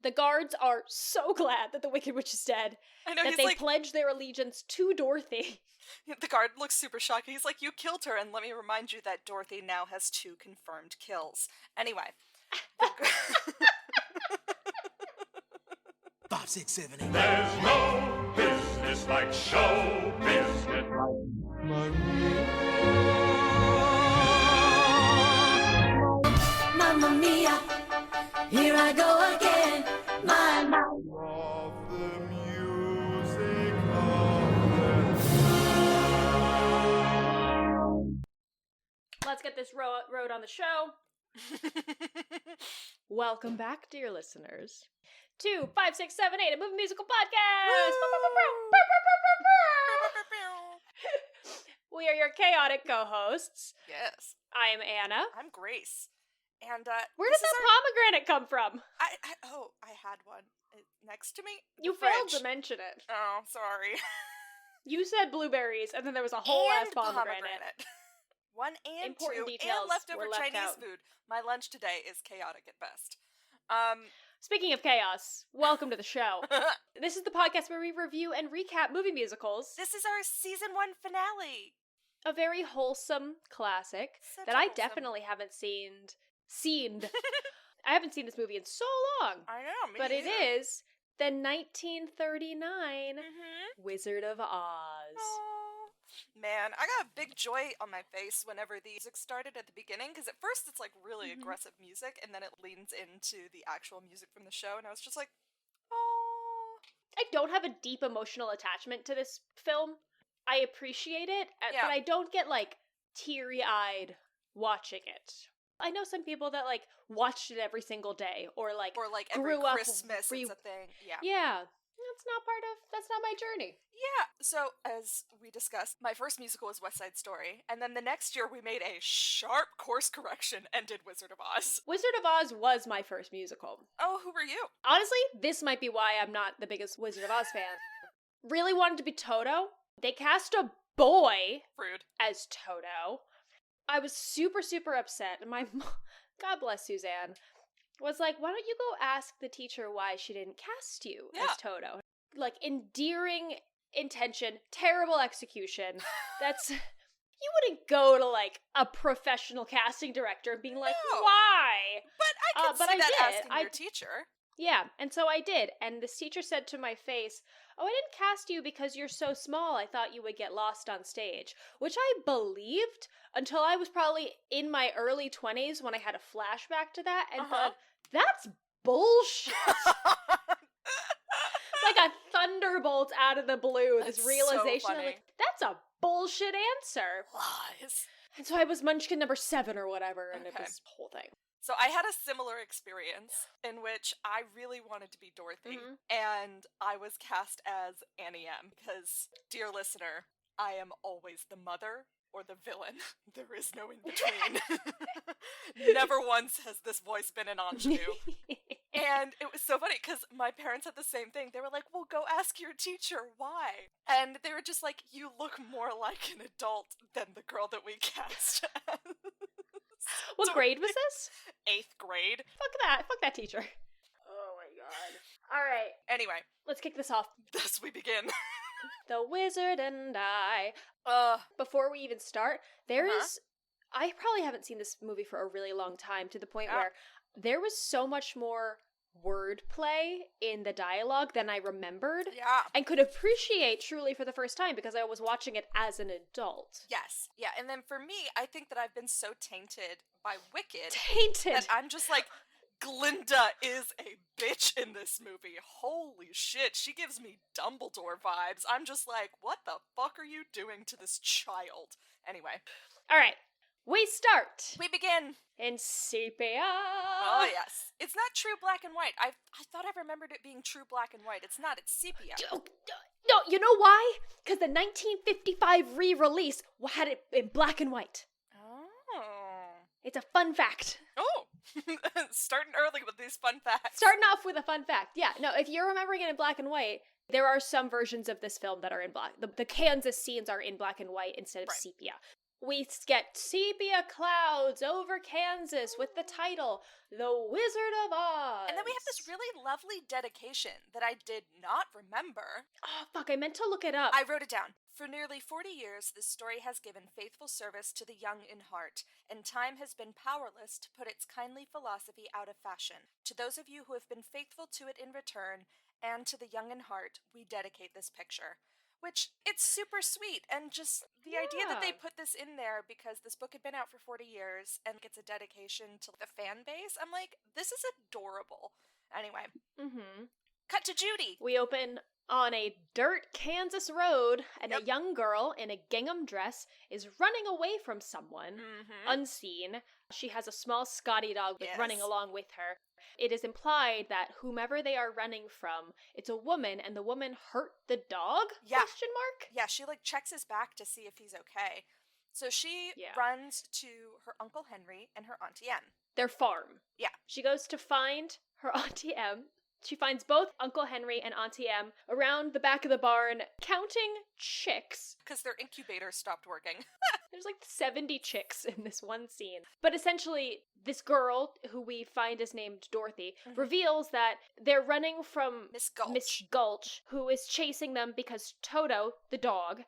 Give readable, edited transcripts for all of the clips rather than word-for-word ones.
The guards are so glad that the Wicked Witch is dead I know, that he's they like, pledge their allegiance to Dorothy. the guard looks super shocked. He's like, you killed her, and let me remind you that Dorothy now has 2 confirmed kills. Anyway. 5, 6, 7, 8. There's no business like show business. Mamma mia, here I go again. My Of the music Let's get this road on the show. Welcome back, dear listeners, to 5, 6, 7, 8, a movie musical podcast. We are your chaotic co-hosts. Yes. I am Anna. I'm Grace. And, Where did that pomegranate come from? I had one next to me. You failed to mention it. Oh, sorry. You said blueberries, and then there was a whole ass pomegranate. 1 and Important 2, details and leftover were left Chinese out. food. My lunch today is chaotic at best. Speaking of chaos, welcome to the show. This is the podcast where we review and recap movie musicals. This is our season 1 finale. A very wholesome classic Such that a I wholesome- definitely haven't seen. I haven't seen this movie in so long. I know, me But it either. is the 1939 Mm-hmm. Wizard of Oz. Oh, man, I got a big joy on my face whenever the music started at the beginning, because at first it's like really aggressive music, and then it leans into the actual music from the show, and I was just like, oh. I don't have a deep emotional attachment to this film. I appreciate it, Yeah. but I don't get like teary-eyed watching it. I know some people that like watched it every single day, or like Every grew up Christmas it's a thing. Yeah. Yeah, that's not my journey. Yeah, so as we discussed, my first musical was West Side Story, and then the next year we made a sharp course correction and did Wizard of Oz. Wizard of Oz was my first musical. Oh, who were you? Honestly, this might be why I'm not the biggest Wizard of Oz fan. Really wanted to be Toto. They cast a boy Rude. as Toto. I was super, super upset, and my mom, God bless Suzanne, was like, why don't you go ask the teacher why she didn't cast you as Toto? Like, endearing intention, terrible execution. That's... You wouldn't go to, like, a professional casting director and being like, No. why? But I could see I that did. asking your teacher. Yeah, and so I did, and this teacher said to my face, oh, I didn't cast you because you're so small, I thought you would get lost on stage, which I believed until I was probably in my early 20s when I had a flashback to that, and thought, that's bullshit. Like a thunderbolt out of the blue, That's this realization, so I'm funny. like, that's a bullshit answer. Lies. And so I was Munchkin number 7 or whatever, and it Okay. was the whole thing. So I had a similar experience in which I really wanted to be Dorothy, and I was cast as Annie M. Because, dear listener, I am always the mother or the villain. There is no in between. Never once has this voice been an ingenue. And it was so funny because my parents had the same thing. They were like, well, go ask your teacher why. And they were just like, you look more like an adult than the girl that we cast as. What grade was this? 8th grade. Fuck that teacher. Oh my god. Alright, Anyway, let's kick this off. thus we begin. The Wizard and I. Before we even start, there is... I probably haven't seen this movie for a really long time, to the point where there was so much more wordplay in the dialogue than I remembered. Yeah. And could appreciate truly for the first time because I was watching it as an adult. Yes. Yeah, and then for me, I think that I've been so tainted by Wicked Tainted! that I'm just like, Glinda is a bitch in this movie. Holy shit, she gives me Dumbledore vibes. I'm just like, what the fuck are you doing to this child? Anyway. Alright, we start We begin. in sepia. Oh, yes. It's not true black and white. I thought I remembered it being true black and white. It's not. It's sepia. No, you know why? Because the 1955 re-release had it in black and white. Oh. It's a fun fact. Oh. Starting early with these fun facts. Starting off with a fun fact. Yeah, no, if you're remembering it in black and white, there are some versions of this film that are in black. The Kansas scenes are in black and white instead of sepia. we get sepia clouds over Kansas with the title, The Wizard of Oz. And then we have this really lovely dedication that I did not remember. Oh, fuck, I meant to look it up. I wrote it down. For nearly 40 years, this story has given faithful service to the young in heart, and time has been powerless to put its kindly philosophy out of fashion. To those of you who have been faithful to it in return, and to the young in heart, we dedicate this picture. Which, it's super sweet, and just the idea that they put this in there because this book had been out for 40 years and gets a dedication to the fan base, I'm like, this is adorable. Anyway. Cut to Judy. We open on a dirt Kansas road, and a young girl in a gingham dress is running away from someone, unseen. She has a small Scotty dog running along with her. It is implied that whomever they are running from, it's a woman, and the woman hurt the dog? Yeah. Question mark? Yeah, she like checks his back to see if he's okay. So she runs to her Uncle Henry and her Auntie Em. Their farm. Yeah. She goes to find her Auntie Em. She finds both Uncle Henry and Auntie Em around the back of the barn counting chicks. Because their incubator stopped working. There's like 70 chicks in this one scene. But essentially, this girl, who we find is named Dorothy, reveals that they're running from Miss Gulch, who is chasing them because Toto, the dog,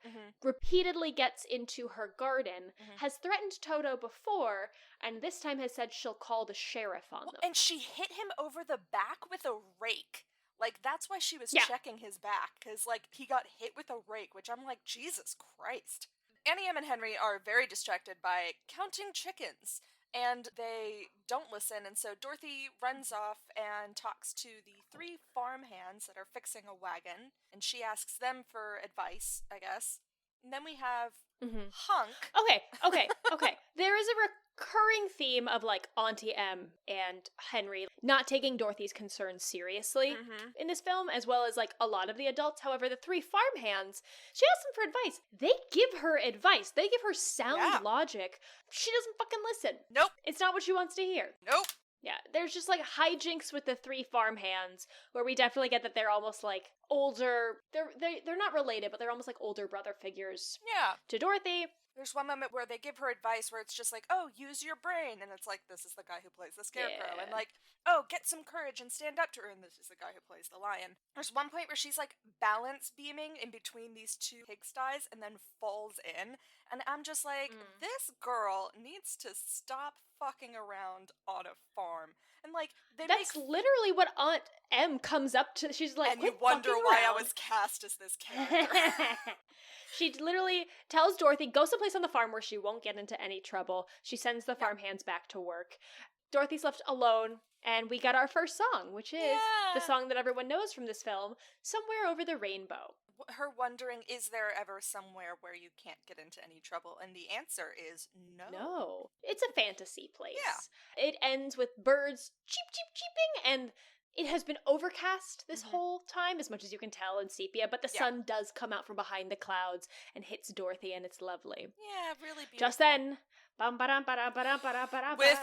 repeatedly gets into her garden, has threatened Toto before, and this time has said she'll call the sheriff on them. And she hit him over the back with a rake. Like, that's why she was checking his back, because, like, he got hit with a rake, which I'm like, Jesus Christ. Annie Em and Henry are very distracted by counting chickens, and they don't listen, and so Dorothy runs off and talks to the 3 farm hands that are fixing a wagon, and she asks them for advice, I guess. And then we have Hunk. Okay. There is a recurring theme of, like, Auntie Em and Henry not taking Dorothy's concerns seriously in this film, as well as, like, a lot of the adults. However, the 3 farmhands, she asks them for advice. They give her advice. They give her sound logic. She doesn't fucking listen. Nope. It's not what she wants to hear. Nope. Yeah, there's just, like, hijinks with the 3 farmhands, where we definitely get that they're almost, like, older. They're not related, but they're almost like older brother figures to Dorothy. There's one moment where they give her advice where it's just like, oh, use your brain. And it's like, this is the guy who plays the scarecrow. And like, oh, get some courage and stand up to her. And this is the guy who plays the lion. There's one point where she's like balance beaming in between these 2 pigsties and then falls in. And I'm just like, this girl needs to stop fucking around on a farm. And like, that's literally what Aunt Em comes up to. She's like, and you wonder why I was cast as this character. She literally tells Dorothy, go someplace on the farm where she won't get into any trouble. She sends the farmhands back to work. Dorothy's left alone, and we got our first song, which is the song that everyone knows from this film, Somewhere Over the Rainbow. Her wondering, is there ever somewhere where you can't get into any trouble? And the answer is no. No. It's a fantasy place. Yeah. It ends with birds cheep, cheep, cheeping, and it has been overcast this whole time, as much as you can tell in sepia, but the sun does come out from behind the clouds and hits Dorothy, and it's lovely. Yeah, really beautiful. Just then, with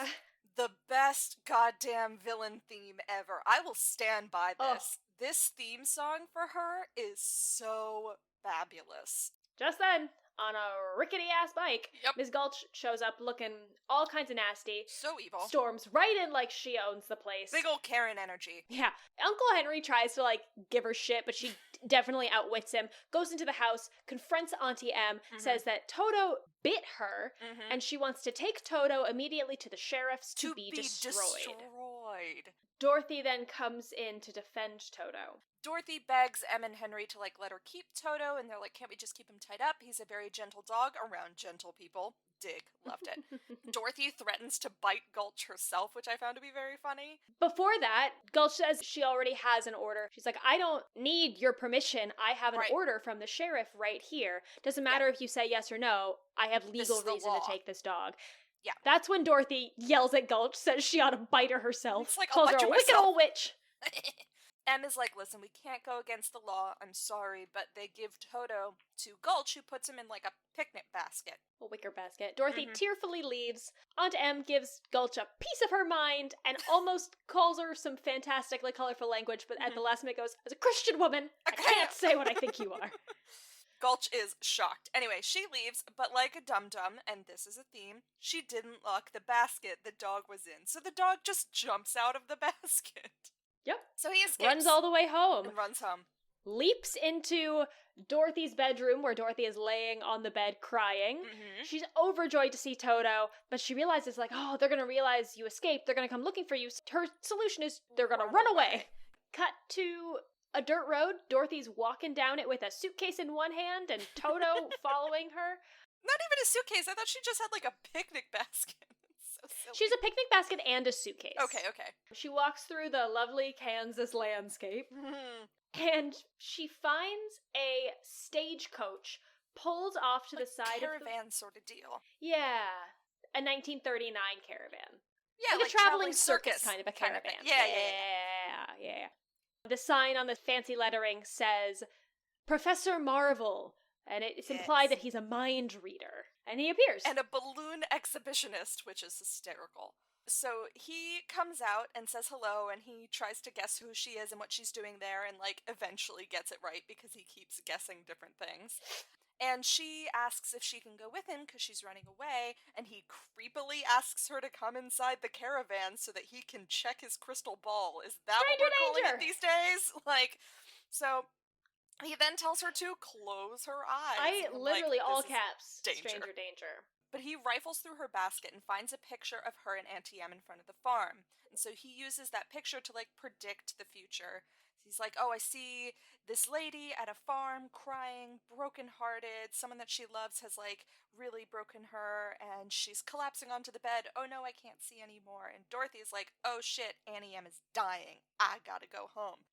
the best goddamn villain theme ever. I will stand by this. This theme song for her is so fabulous. Just then, on a rickety-ass bike, Ms. Gulch shows up looking all kinds of nasty. So evil. Storms right in like she owns the place. Big ol' Karen energy. Yeah. Uncle Henry tries to, like, give her shit, but she definitely outwits him, goes into the house, confronts Auntie Em, says that Toto bit her, and she wants to take Toto immediately to the sheriff's to be destroyed. Dorothy then comes in to defend Toto. Dorothy begs Em and Henry to, like, let her keep Toto, and they're like, can't we just keep him tied up? He's a very gentle dog around gentle people. Dig. Loved it. Dorothy threatens to bite Gulch herself, which I found to be very funny. Before that, Gulch says she already has an order. She's like, I don't need your permission. I have an order from the sheriff right here. Doesn't matter if you say yes or no. I have legal reason to take this dog. Yeah. That's when Dorothy yells at Gulch, says she ought to bite her herself. It's like, calls her a wicked old witch. Em is like, listen, we can't go against the law, I'm sorry, but they give Toto to Gulch, who puts him in, like, a picnic basket. A wicker basket. Dorothy tearfully leaves. Aunt Em gives Gulch a piece of her mind and almost calls her some fantastically colorful language, but at the last minute goes, as a Christian woman, I can't say what I think you are. Gulch is shocked. Anyway, she leaves, but like a dum-dum, and this is a theme, she didn't lock the basket the dog was in. So the dog just jumps out of the basket. Yep. So he escapes. Runs all the way home. And runs home. Leaps into Dorothy's bedroom, where Dorothy is laying on the bed crying. Mm-hmm. She's overjoyed to see Toto, but she realizes, like, oh, they're gonna realize you escaped. They're gonna come looking for you. Her solution is they're gonna run away. Cut to a dirt road. Dorothy's walking down it with a suitcase in one hand and Toto following her. Not even a suitcase. I thought she just had like a picnic basket. So silly. She's a picnic basket and a suitcase. Okay. She walks through the lovely Kansas landscape. And she finds a stagecoach pulled off to the side of the caravan sort of deal. Yeah, a 1939 caravan. Yeah, like a traveling circus kind of a caravan. Yeah. The sign on the fancy lettering says Professor Marvel, and it's implied that he's a mind reader. And he appears. And a balloon exhibitionist, which is hysterical. So he comes out and says hello, and he tries to guess who she is and what she's doing there, and, like, eventually gets it right because he keeps guessing different things. And she asks if she can go with him because she's running away, and he creepily asks her to come inside the caravan so that he can check his crystal ball. Is that what we're calling it these days? Like, so he then tells her to close her eyes. Literally, all caps, danger. Stranger danger. But he rifles through her basket and finds a picture of her and Auntie Em in front of the farm. And so he uses that picture to, like, predict the future. He's like, oh, I see this lady at a farm crying, brokenhearted. Someone that she loves has, like, really broken her, and she's collapsing onto the bed. Oh no, I can't see anymore. And Dorothy's like, oh shit, Auntie Em is dying. I gotta go home.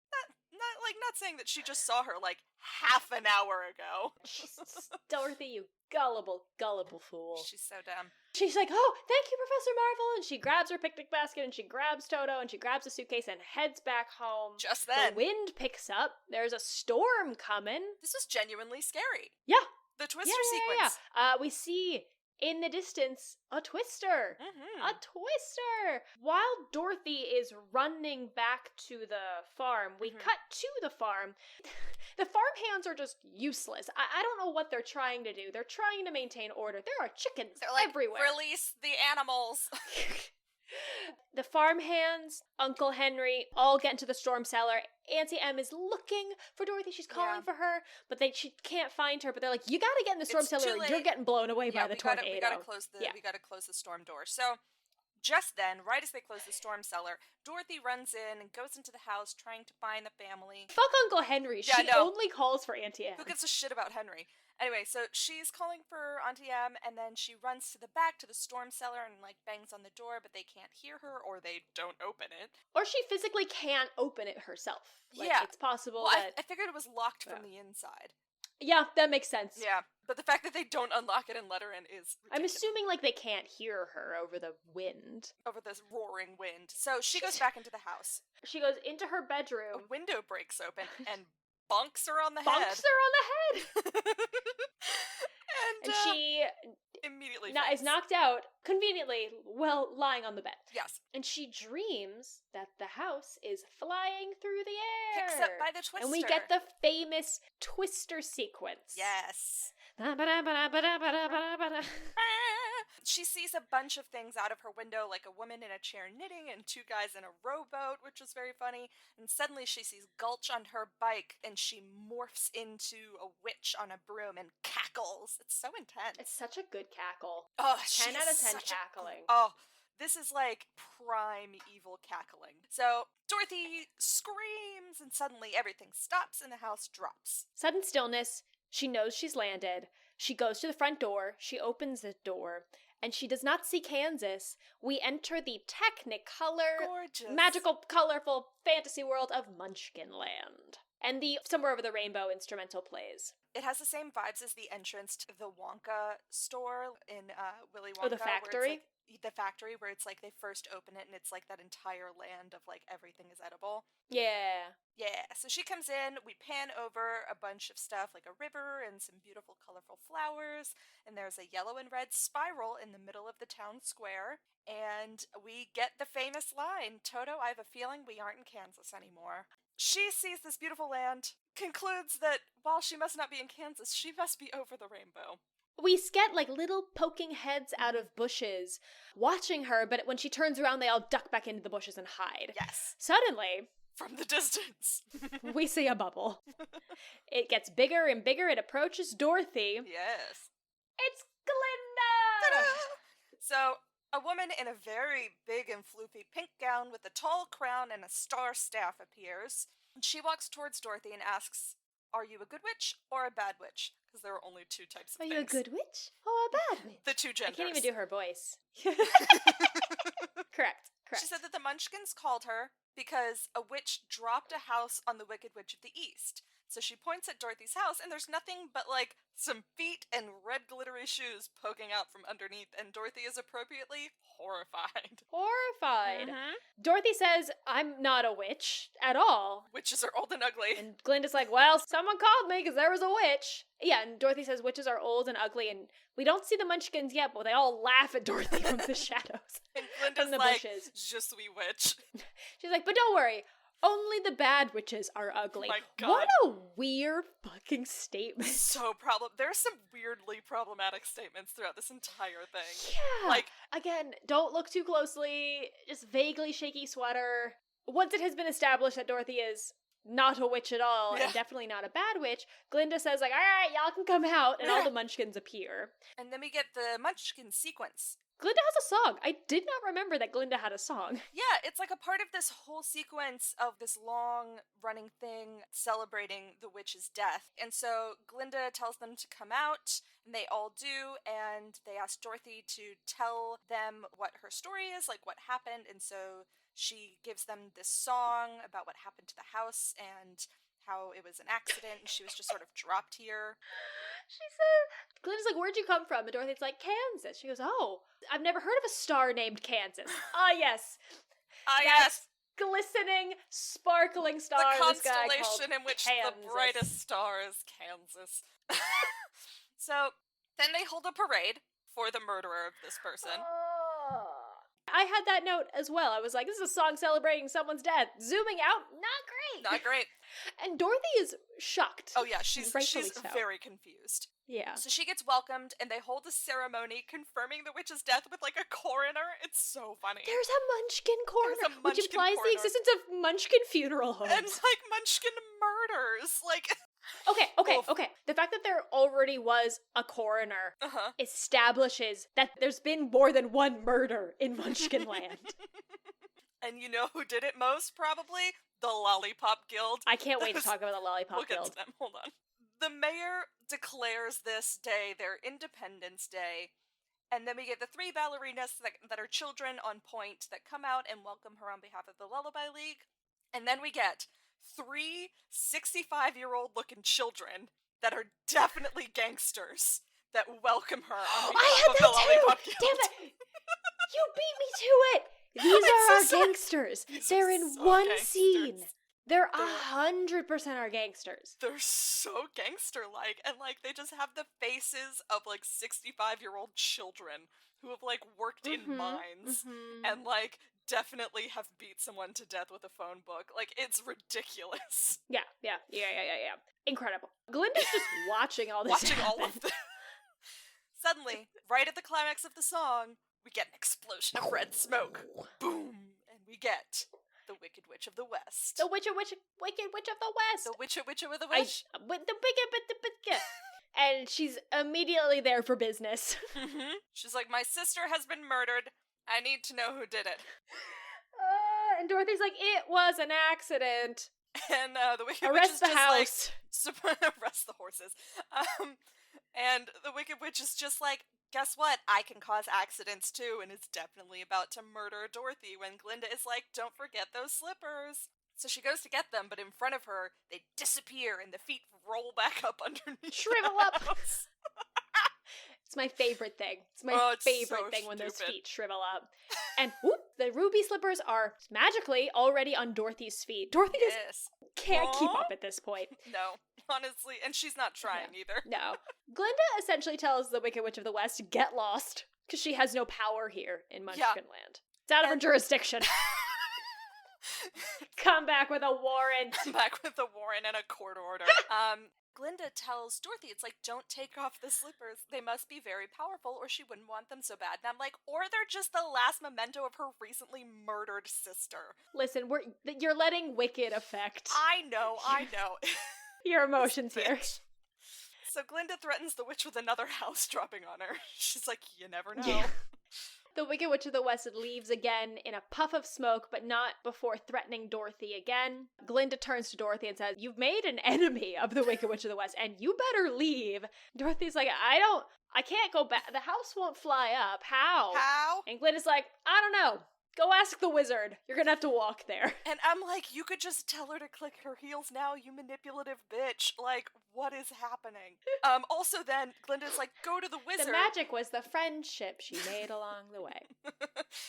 Not saying that she just saw her, like, half an hour ago. Dorothy, you gullible fool. She's so dumb. She's like, oh, thank you, Professor Marvel, and she grabs her picnic basket, and she grabs Toto, and she grabs a suitcase, and heads back home. Just then. The wind picks up. There's a storm coming. This was genuinely scary. Yeah. The Twister sequence. We see in the distance a Twister. Mm-hmm. A Twister! While Dorothy is running back to the farm, we cut to the farm. The farm hands are just useless. I don't know what they're trying to do. They're trying to maintain order. There are chickens everywhere. Release the animals. The farm hands, Uncle Henry, all get into the storm cellar. Auntie Em is looking for Dorothy. She's calling for her, but she can't find her. But they're like, you gotta get in the storm cellar or you're getting blown away by the tornado. We gotta close the storm door. So just then, right as they close the storm cellar, Dorothy runs in and goes into the house trying to find the family. Fuck Uncle Henry. She only calls for Auntie Em. Who gives a shit about Henry? Anyway, so she's calling for Auntie Em, and then she runs to the back to the storm cellar and, like, bangs on the door, but they can't hear her, or they don't open it. Or she physically can't open it herself. Like, it's possible that... I figured it was locked from the inside. Yeah, that makes sense. Yeah, but the fact that they don't unlock it and let her in is ridiculous. I'm assuming, like, they can't hear her over the wind. Over this roaring wind. So she goes back into the house. She goes into her bedroom. A window breaks open, and bonks her on the head. Bonks her on the head! and she immediately is knocked out, conveniently, lying on the bed. Yes. And she dreams that the house is flying through the air. Picked up by the Twister. And we get the famous Twister sequence. Yes. She sees a bunch of things out of her window, like a woman in a chair knitting and two guys in a rowboat, which was very funny. And suddenly she sees Gulch on her bike, and she morphs into a witch on a broom and cackles. It's so intense. It's such a good cackle. Oh, 10 out of 10 cackling. This is like prime evil cackling. So Dorothy screams, and suddenly everything stops and the house drops. Sudden stillness. She knows she's landed. She goes to the front door. She opens the door. And she does not see Kansas. We enter the Technicolor, gorgeous, magical, colorful fantasy world of Munchkinland. And the Somewhere Over the Rainbow instrumental plays. It has the same vibes as the entrance to the Wonka store in Willy Wonka. Or the factory. The factory where it's like they first open it and it's like that entire land of like everything is edible. Yeah. Yeah, so she comes in, we pan over a bunch of stuff like a river and some beautiful colorful flowers, and there's a yellow and red spiral in the middle of the town square, and we get the famous line, Toto, I have a feeling we aren't in Kansas anymore. she sees this beautiful land, concludes that while she must not be in Kansas, she must be over the rainbow. We get, like, little poking heads out of bushes watching her, but when she turns around, they all duck back into the bushes and hide. Yes. Suddenly, from the distance, we see a bubble. It gets bigger and bigger. It approaches Dorothy. Yes. It's Glinda! Ta-da! So, a woman in a very big and floofy pink gown with a tall crown and a star staff appears. She walks towards Dorothy and asks, "Are you a good witch or a bad witch?" Because there are only two types of things. Are you a good witch or a bad witch? The two genders. I can't even do her voice. Correct. She said that the Munchkins called her because a witch dropped a house on the Wicked Witch of the East. So she points at Dorothy's house, and there's nothing but, like, some feet and red glittery shoes poking out from underneath, and Dorothy is appropriately horrified. Horrified. Dorothy says, "I'm not a witch at all." Witches are old and ugly. And Glinda's like, "Well, someone called me because there was a witch." Yeah, and Dorothy says witches are old and ugly, and we don't see the Munchkins yet, but they all laugh at Dorothy from the shadows. And Glinda's from the like, bushes. "Je suis witch." She's like, "But don't worry, only the bad witches are ugly." My God. What a weird fucking statement. So there's some weirdly problematic statements throughout this entire thing. Yeah. Like, again, don't look too closely, just vaguely shaky sweater. Once it has been established that Dorothy is not a witch at all, and definitely not a bad witch, Glinda says, like, "Alright, y'all can come out," and all the Munchkins appear. And then we get the Munchkin sequence. Glinda has a song. I did not remember that Glinda had a song. Yeah, it's like a part of this whole sequence of this long-running thing celebrating the witch's death. And so Glinda tells them to come out, and they all do, and they ask Dorothy to tell them what her story is, like what happened, and so she gives them this song about what happened to the house and how it was an accident, and she was just sort of dropped here. She said, Glinda's like, "Where'd you come from?" And Dorothy's like, "Kansas." She goes, "Oh, I've never heard of a star named Kansas." Ah, yes. Ah, yes. Glistening, sparkling star. The in the sky constellation in which Kansas. the brightest star is Kansas. So, then they hold a parade for the murderer of this person. I had that note as well. I was like, this is a song celebrating someone's death. Zooming out, not great. Not great. And Dorothy is shocked. Oh yeah, she's Rightfully so. very confused. Yeah. So she gets welcomed, and they hold a ceremony confirming the witch's death with, like, a coroner. It's so funny. There's a Munchkin coroner, There's a which Munchkin implies coroner. the existence of Munchkin funeral homes. And, like, Munchkin murders. Like... Okay. The fact that there already was a coroner establishes that there's been more than one murder in Munchkin land. And you know who did it most, probably? The Lollipop Guild. I can't wait to talk about the Lollipop We'll Guild. get to them. Hold on. The mayor declares this day their Independence Day, and then we get the three ballerinas that are children on point that come out and welcome her on behalf of the Lullaby League. And then we get 3 65-year-old looking children that are definitely gangsters that welcome her on behalf of the Lollipop Guild. Damn it! You beat me to it! These are our gangsters. They're in one scene. They're 100% our gangsters. They're so gangster-like, and, like, they just have the faces of, like, 65-year-old children who have, like, worked in mines and, like, definitely have beat someone to death with a phone book. Like, it's ridiculous. Yeah. Incredible. Glinda's just watching all this happen. All of this. Suddenly, right at the climax of the song, we get an explosion of red smoke. Boom! And we get the Wicked Witch of the West. The Wicked Witch of the West. The Witch of the Witch. And she's immediately there for business. She's like, "My sister has been murdered. I need to know who did it." And Dorothy's like, "It was an accident." And the Wicked Witch Arrest is the just house. like, arrest the horses. And the Wicked Witch is just like, "Guess what? I can cause accidents too," and is definitely about to murder Dorothy when Glinda is like, "Don't forget those slippers." So she goes to get them, but in front of her, they disappear and the feet roll back up underneath. Shrivel up. It's my favorite thing. It's my favorite thing when those feet shrivel up. And whoop, the ruby slippers are magically already on Dorothy's feet. Dorothy can't keep up at this point. No, honestly, and she's not trying either. No. Glinda essentially tells the Wicked Witch of the West to get lost, because she has no power here in Munchkin Land. It's out of her jurisdiction. Come back with a warrant. Come back with a warrant and a court order. Glinda tells Dorothy, it's like, don't take off the slippers. They must be very powerful or she wouldn't want them so bad. And I'm like, or they're just the last memento of her recently murdered sister. Listen, you're letting Wicked affect I know. your emotions here. So Glinda threatens the witch with another house dropping on her. She's like, you never know. Yeah. The Wicked Witch of the West leaves again in a puff of smoke, but not before threatening Dorothy again. Glinda turns to Dorothy and says, you've made an enemy of the Wicked Witch of the West, and you better leave. Dorothy's like, I can't go back. The house won't fly up. How? And Glinda's like, I don't know. Go ask the wizard. You're gonna have to walk there. And I'm like, you could just tell her to click her heels now, you manipulative bitch. Like, what is happening? Also then, Glinda's like, go to the wizard. The magic was the friendship she made along the way.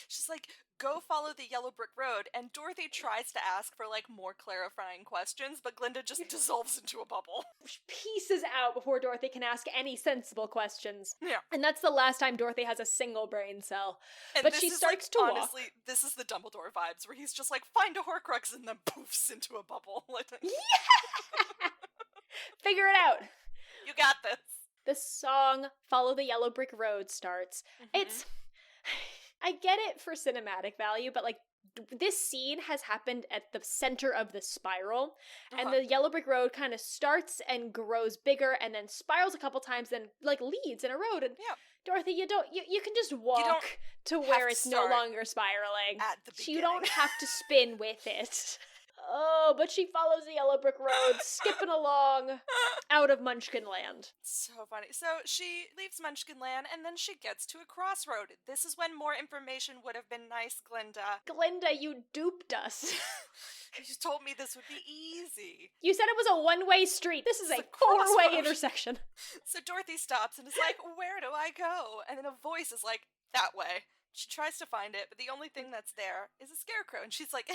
She's like, go follow the yellow brick road. And Dorothy tries to ask for, like, more clarifying questions, but Glinda just dissolves into a bubble. She pieces out before Dorothy can ask any sensible questions. Yeah. And that's the last time Dorothy has a single brain cell. And but she starts to honestly, walk. This is the Dumbledore vibes, where he's just like, find a Horcrux, and then poofs into a bubble. Yeah! Figure it out. You got this. The song Follow the Yellow Brick Road starts. It's... I get it for cinematic value, but, like, this scene has happened at the center of the spiral, and the yellow brick road kind of starts and grows bigger and then spirals a couple times, then, like, leads in a road. And Dorothy, you can just walk to where it's no longer spiraling. At the beginning. You don't have to spin with it. Oh, but she follows the yellow brick road, skipping along out of Munchkin Land. So funny. So she leaves Munchkin Land, and then she gets to a crossroad. This is when more information would have been nice, Glinda. Glinda, you duped us. You told me this would be easy. You said it was a one-way street. This is a four-way intersection. So Dorothy stops and is like, where do I go? And then a voice is like, that way. She tries to find it, but the only thing that's there is a scarecrow. And she's like,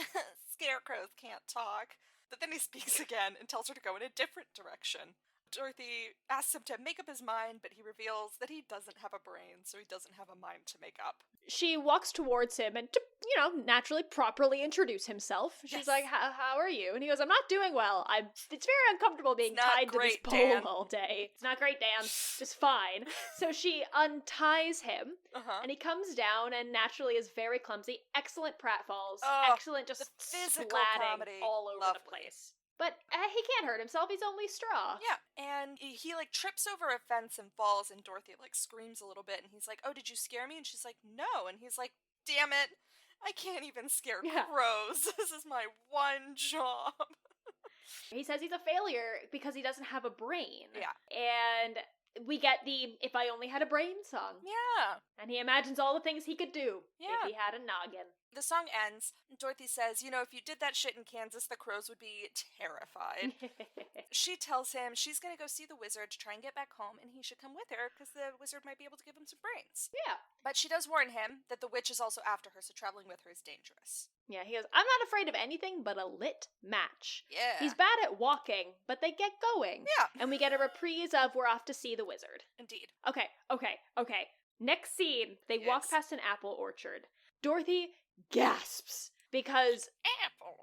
scarecrows can't talk. But then he speaks again and tells her to go in a different direction. Dorothy asks him to make up his mind, but he reveals that he doesn't have a brain, so he doesn't have a mind to make up. She walks towards him and, naturally, properly introduce himself. She's like, how are you? And he goes, I'm not doing well. It's very uncomfortable being tied to this pole all day. It's not great, Dan. Just fine. So she unties him, and he comes down and naturally is very clumsy. Excellent pratfalls. Excellent just splatting all over the place. But he can't hurt himself, he's only straw. Yeah, and he, like, trips over a fence and falls, and Dorothy, like, screams a little bit, and he's like, oh, did you scare me? And she's like, no. And he's like, damn it, I can't even scare crows. This is my one job. He says he's a failure because he doesn't have a brain. Yeah. And we get the if I only had a brain song. Yeah. And he imagines all the things he could do if he had a noggin. The song ends. Dorothy says, if you did that shit in Kansas, the crows would be terrified. She tells him she's going to go see the wizard to try and get back home, and he should come with her because the wizard might be able to give him some brains. Yeah. But she does warn him that the witch is also after her, so traveling with her is dangerous. Yeah, he goes, I'm not afraid of anything but a lit match. Yeah. He's bad at walking, but they get going. Yeah. And we get a reprise of we're off to see the wizard. Indeed. Okay. Next scene, they walk past an apple orchard. Dorothy gasps because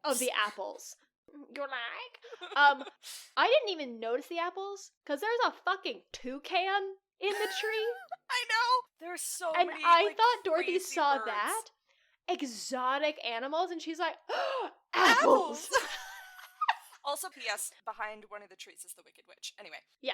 of the apples. You're like, I didn't even notice the apples because there's a fucking toucan in the tree. I know. There's so and many. And I like, thought Dorothy saw birds. that exotic animals, and she's like, apples. Also, P.S. behind one of the trees is the Wicked Witch. Anyway. Yeah.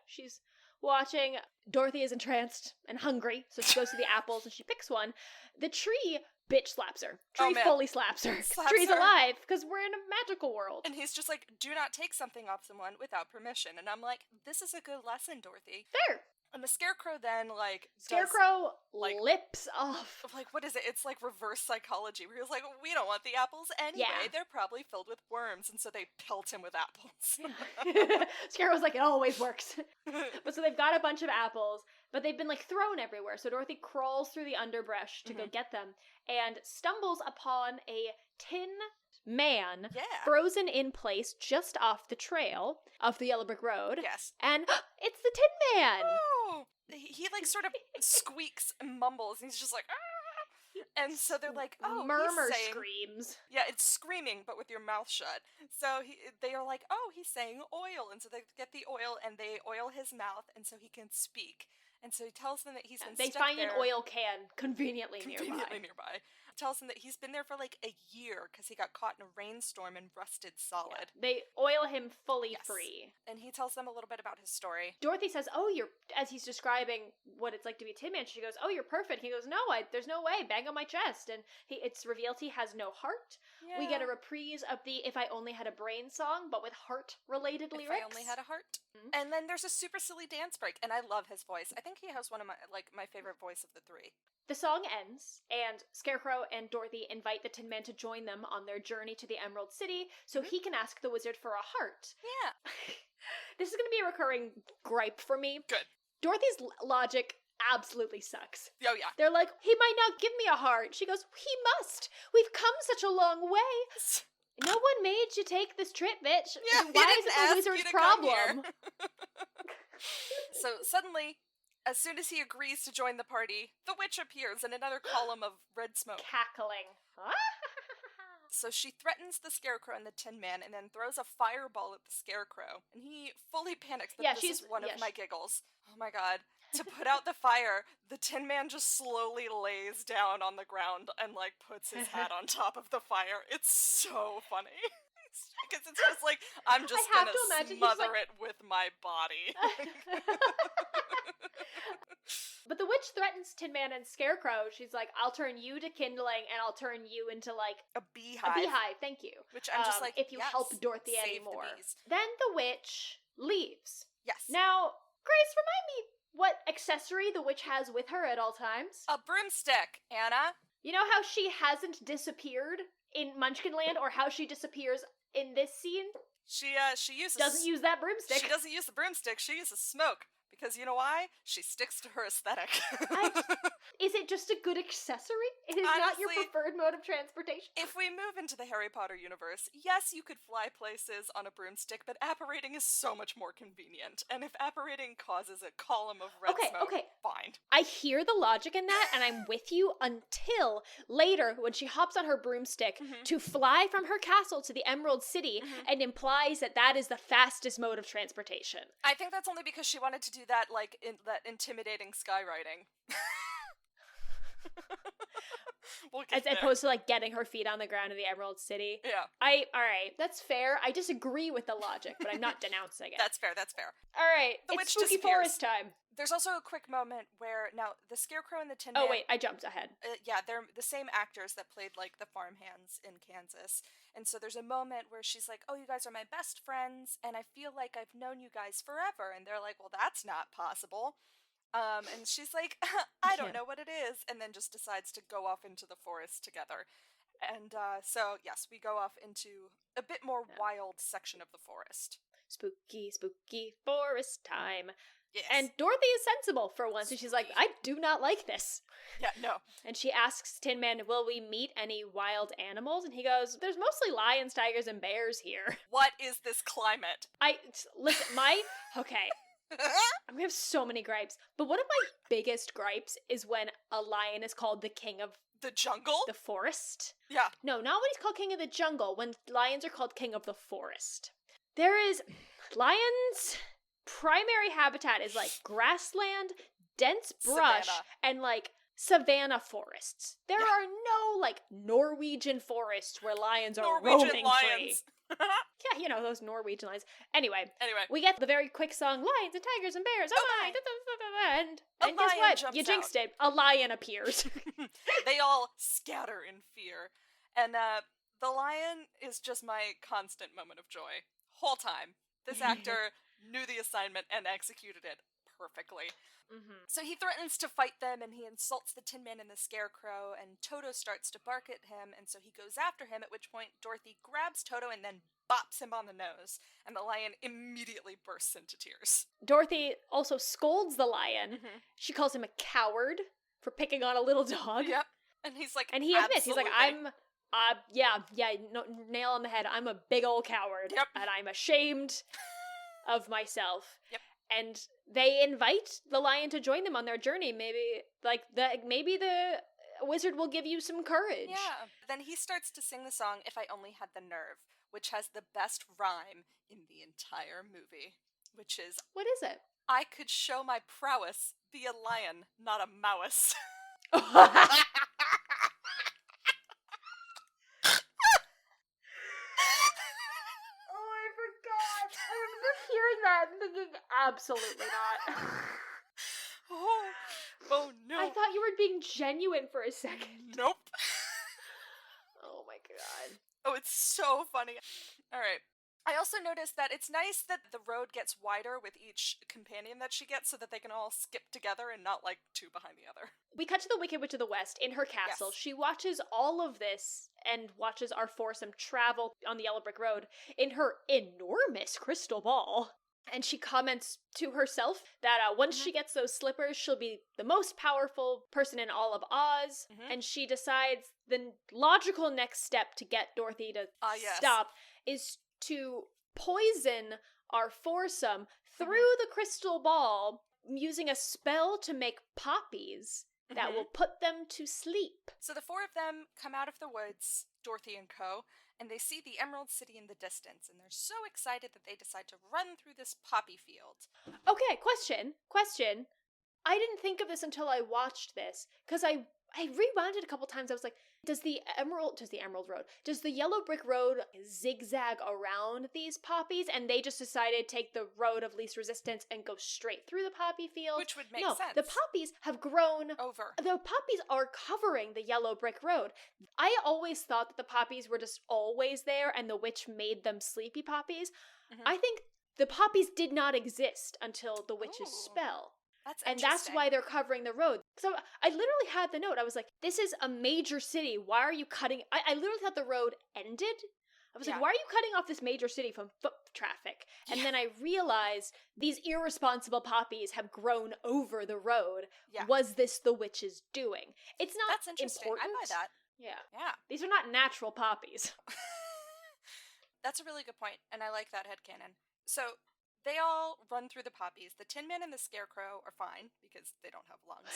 She's watching. Dorothy is entranced and hungry, so she goes to the apples and she picks one. The tree bitch slaps her. Tree fully slaps her. Tree's alive because we're in a magical world. And he's just like, do not take something off someone without permission. And I'm like, this is a good lesson, Dorothy. There. And the scarecrow then, like, Scarecrow lips off. Like, what is it? It's like reverse psychology, where he was like, we don't want the apples anyway. Yeah. They're probably filled with worms, and so they pelt him with apples. Scarecrow's like, it always works. But so they've got a bunch of apples, but they've been, like, thrown everywhere. So Dorothy crawls through the underbrush to go get them, and stumbles upon a tin man frozen in place just off the trail of the yellow brick road. Yes. And it's the Tin Man! Oh! He like, sort of squeaks and mumbles, and he's just like, ah! And so they're like, oh, murmur he's saying... screams. Yeah, it's screaming, but with your mouth shut. So they are like, oh, he's saying oil. And so they get the oil, and they oil his mouth, and so he can speak. And so he tells them that he's been They stuck find there. an oil can conveniently nearby. Tells him that he's been there for like a year because he got caught in a rainstorm and rusted solid. Yeah. They oil him fully free. And he tells them a little bit about his story. Dorothy says, oh, as he's describing what it's like to be a Tin Man, she goes, oh, you're perfect. He goes, no, there's no way, bang on my chest. And it's revealed he has no heart. Yeah. We get a reprise of the If I Only Had a Brain song, but with heart-related lyrics. If I Only Had a Heart. Mm-hmm. And then there's a super silly dance break, and I love his voice. I think he has one of my favorite voice of the three. The song ends, and Scarecrow and Dorothy invite the Tin Man to join them on their journey to the Emerald City so he can ask the wizard for a heart. Yeah. This is going to be a recurring gripe for me. Good. Dorothy's logic absolutely sucks. Oh, yeah. They're like, he might not give me a heart. She goes, he must. We've come such a long way. No one made you take this trip, bitch. Yeah, why is it the wizard's problem? So suddenly, as soon as he agrees to join the party, the witch appears in another column of red smoke. Cackling. So she threatens the Scarecrow and the Tin Man and then throws a fireball at the Scarecrow. And he fully panics that this is one of my giggles. Oh my god. To put out the fire, the Tin Man just slowly lays down on the ground and, puts his hat on top of the fire. It's so funny. Because it's just like, I'm just gonna smother it with my body. But the witch threatens Tin Man and Scarecrow. She's like, I'll turn you to kindling, and I'll turn you into, a beehive. A beehive, thank you. Which I'm just like, if you help Dorothy anymore. Then the witch leaves. Yes. Now, Grace, remind me what accessory the witch has with her at all times. A broomstick, Anna. You know how she hasn't disappeared in Munchkinland, or how she disappears in this scene? She uses... Doesn't use that broomstick. She doesn't use the broomstick, she uses smoke. Because you know why? She sticks to her aesthetic. Is it just a good accessory? It is honestly not your preferred mode of transportation? If we move into the Harry Potter universe, yes, you could fly places on a broomstick, but apparating is so much more convenient. And if apparating causes a column of red smoke, fine. I hear the logic in that, and I'm with you until later when she hops on her broomstick to fly from her castle to the Emerald City and implies that is the fastest mode of transportation. I think that's only because she wanted to do that, that intimidating skywriting. As opposed to, getting her feet on the ground in the Emerald City. Yeah. Alright, that's fair. I disagree with the logic, but I'm not denouncing it. That's fair. Alright, it's Spooky Forest time. There's also a quick moment where, now, the Scarecrow and the Tin Man... Oh, wait, I jumped ahead. They're the same actors that played, the farmhands in Kansas. And so there's a moment where she's like, oh, you guys are my best friends, and I feel like I've known you guys forever. And they're like, well, that's not possible. And she's like, I don't know what it is, and then just decides to go off into the forest together. And so, yes, we go off into a bit more wild section of the forest. Spooky, spooky forest time. Yes. And Dorothy is sensible for once, and she's like, I do not like this. Yeah, no. And she asks Tin Man, will we meet any wild animals? And he goes, there's mostly lions, tigers, and bears here. What is this climate? Listen, okay. I'm gonna have so many gripes, but one of my biggest gripes is when a lion is called the king of the jungle? The forest? Yeah. No, not when he's called king of the jungle, when lions are called king of the forest. Lions' primary habitat is grassland, dense brush, and savanna forests. There are no Norwegian forests where lions are roaming free. Yeah, those Norwegian lions. Anyway, we get the very quick song, lions and tigers and bears, oh my, and guess what? You jinxed it. A lion appears. They all scatter in fear. And the lion is just my constant moment of joy. Whole time. This actor knew the assignment and executed it perfectly. So he threatens to fight them, and he insults the Tin Man and the Scarecrow, and Toto starts to bark at him, and so he goes after him, at which point Dorothy grabs Toto and then bops him on the nose, and the lion immediately bursts into tears. Dorothy also scolds the lion. She calls him a coward for picking on a little dog. Yep. And he's like, and he admits, he's like, nail on the head, I'm a big old coward. Yep. And I'm ashamed of myself. Yep. And they invite the lion to join them on their journey. Maybe the a wizard will give you some courage. Yeah. Then he starts to sing the song, If I Only Had the Nerve, which has the best rhyme in the entire movie, which is, What is it? I could show my prowess, be a lion, not a mouse. Oh, I forgot. I remember hearing that and thinking, absolutely not. Oh no. I thought you were being genuine for a second. Nope. Oh my god. Oh, it's so funny. All right. I also noticed that it's nice that the road gets wider with each companion that she gets so that they can all skip together and not, like, two behind the other. We cut to the Wicked Witch of the West in her castle. Yes. She watches all of this and watches our foursome travel on the Yellow Brick Road in her enormous crystal ball. And she comments to herself that once she gets those slippers, she'll be the most powerful person in all of Oz. And she decides the logical next step to get Dorothy to stop is to poison our foursome through the crystal ball using a spell to make poppies that will put them to sleep. So the four of them come out of the woods, Dorothy and co., and they see the Emerald City in the distance, and they're so excited that they decide to run through this poppy field. Okay, question. I didn't think of this until I watched this, because I rewound it a couple times. I was like, does the Yellow Brick Road zigzag around these poppies, and they just decided to take the road of least resistance and go straight through the poppy field? Which would make no, sense. The poppies have grown over. The poppies are covering the Yellow Brick Road. I always thought that the poppies were just always there, and the witch made them sleepy poppies. I think the poppies did not exist until the witch's spell. And that's why they're covering the road. So I literally had the note. I was like, this is a major city. Why are you cutting? I literally thought the road ended. I was like, why are you cutting off this major city from foot traffic? And then I realized these irresponsible poppies have grown over the road. Yeah. Was this the witch's doing? It's not That's interesting. important. I buy that. Yeah. Yeah. These are not natural poppies. That's a really good point, and I like that headcanon. So they all run through the poppies. The Tin Man and the Scarecrow are fine, because they don't have lungs.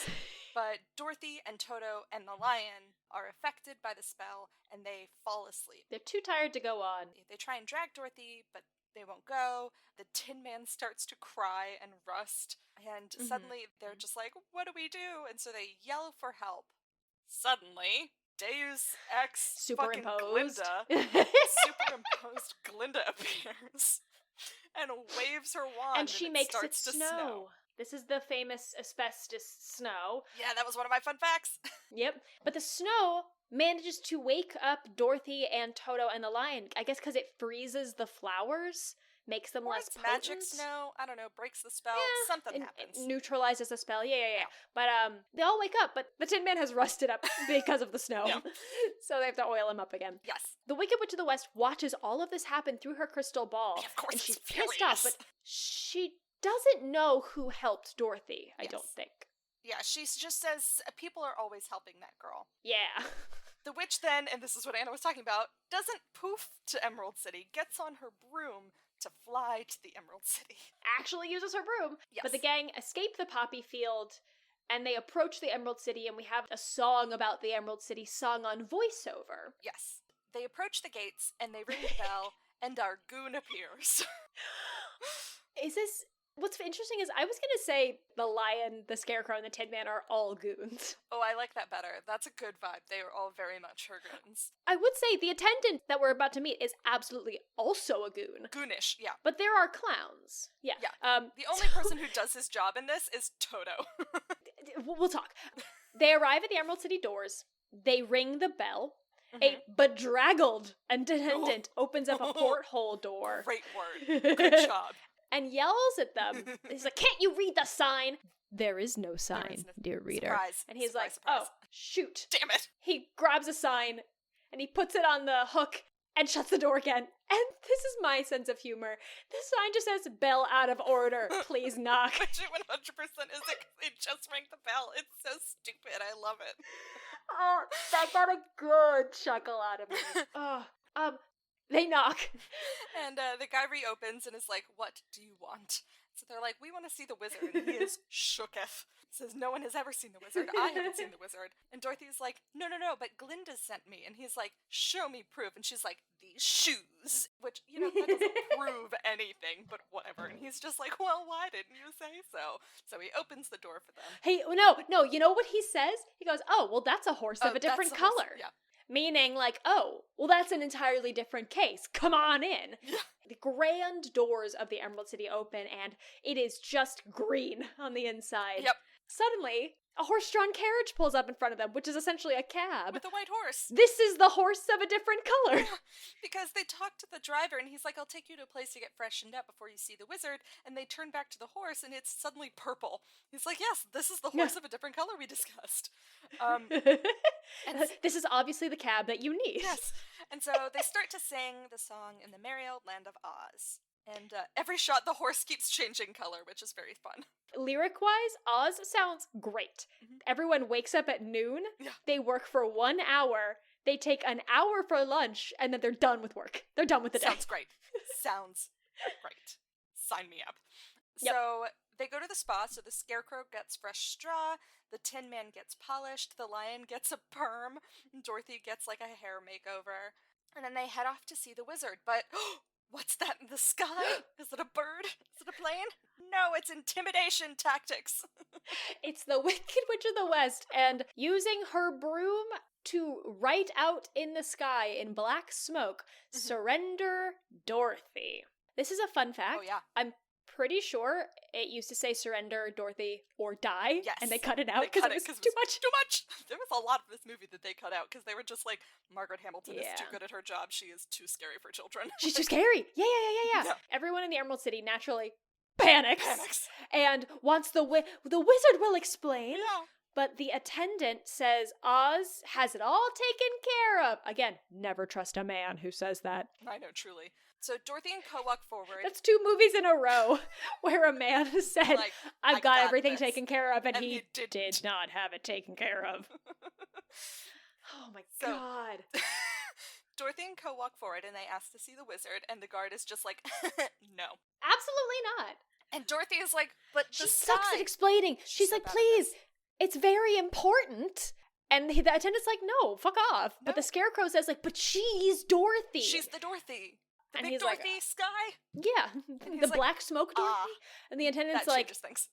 But Dorothy and Toto and the lion are affected by the spell, and they fall asleep. They're too tired to go on. They try and drag Dorothy, but they won't go. The Tin Man starts to cry and rust, and suddenly they're just like, what do we do? And so they yell for help. Suddenly, Deus Ex fucking Glinda, superimposed Glinda appears. And waves her wand, and she makes it starts to snow. This is the famous asbestos snow. Yeah, that was one of my fun facts. Yep. But the snow manages to wake up Dorothy and Toto and the lion. I guess because it freezes the flowers, makes them less potent. Magic snow, I don't know, breaks the spell, something happens. It neutralizes the spell, yeah. But they all wake up, but the Tin Man has rusted up because of the snow. So they have to oil him up again. Yes. The Wicked Witch of the West watches all of this happen through her crystal ball. Yeah, of course, and she's furious. pissed off, but she doesn't know who helped Dorothy, I don't think. Yeah, she just says, people are always helping that girl. Yeah. The witch then, and this is what Anna was talking about, doesn't poof to Emerald City, gets on her broom to fly to the Emerald City. Actually uses her broom. Yes. But the gang escape the poppy field, and they approach the Emerald City, and we have a song about the Emerald City sung on voiceover. Yes. They approach the gates, and they ring the bell, and our goon appears. Is this... What's interesting is I was going to say the lion, the scarecrow, and the Tin Man are all goons. Oh, I like that better. That's a good vibe. They are all very much her goons. I would say the attendant that we're about to meet is absolutely also a goon. Goonish, yeah. But there are clowns. Yeah. The only person who does his job in this is Toto. We'll talk. They arrive at the Emerald City doors. They ring the bell. A bedraggled attendant opens up a porthole door. Great word. Good job. And yells at them. He's like, can't you read the sign? There is no sign, dear reader. Surprise. And he's Surprise. oh, shoot. Damn it. He grabs a sign, and he puts it on the hook, and shuts the door again. And this is my sense of humor. The sign just says, bell out of order, please knock. Which it 100% is it, it just rang the bell. It's so stupid. I love it. Oh, that got a good chuckle out of me. They knock. And the guy reopens and is like, what do you want? So they're like, we want to see the wizard, and he is shooketh. Says, no one has ever seen the wizard. I haven't seen the wizard. And Dorothy's like, no, but Glinda sent me. And he's like, show me proof. And she's like, these shoes. Which, that doesn't prove anything, but whatever. And he's just like, well, why didn't you say so? So he opens the door for them. Hey, no, you know what he says? He goes, oh, well, that's a horse of a different color. Yeah. Meaning, like, oh, well, that's an entirely different case. Come on in. The grand doors of the Emerald City open, and it is just green on the inside. Yep. Suddenly, a horse-drawn carriage pulls up in front of them, which is essentially a cab. With a white horse. This is the horse of a different color. Because they talk to the driver, and he's like, I'll take you to a place to get freshened up before you see the wizard. And they turn back to the horse, and it's suddenly purple. He's like, yes, this is the horse of a different color we discussed. This is obviously the cab that you need. Yes. And so they start to sing the song In the Merry Old Land of Oz. And every shot, the horse keeps changing color, which is very fun. Lyric-wise, Oz sounds great. Mm-hmm. Everyone wakes up at noon. Yeah. They work for 1 hour. They take an hour for lunch, and then they're done with work. They're done with the day. Sounds great. Sounds great. Sign me up. Yep. So they go to the spa, so the Scarecrow gets fresh straw, the Tin Man gets polished, the Lion gets a perm, and Dorothy gets like a hair makeover. And then they head off to see the wizard, but... what's that in the sky? Is it a bird? Is it a plane? No, it's intimidation tactics. It's the Wicked Witch of the West, and using her broom to write out in the sky in black smoke, surrender Dorothy. This is a fun fact. Oh, yeah. I'm pretty sure it used to say surrender Dorothy or die, yes. And they cut it out because it was too much. Too much! There was a lot of this movie that they cut out because they were just like, Margaret Hamilton is too good at her job, she is too scary for children. She's too scary! Yeah. Everyone in the Emerald City naturally panics. And wants the wizard will explain. Yeah. But the attendant says Oz has it all taken care of. Again, never trust a man who says that. I know, truly. So Dorothy and Co walk forward. That's 2 movies in a row where a man has said, like, I've got everything taken care of, and he did not have it taken care of. Oh my God. Dorothy and Co walk forward, and they ask to see the wizard, and the guard is just like, no. Absolutely not. And Dorothy is like, but she sucks at explaining. She's like, please, it's very important. And the attendant's like, no, fuck off. No. But the Scarecrow says, like, but she's Dorothy. She's the Dorothy. The and big Dorothy sky? Yeah. The black smoke Dorothy? And the attendant's that like, changes things.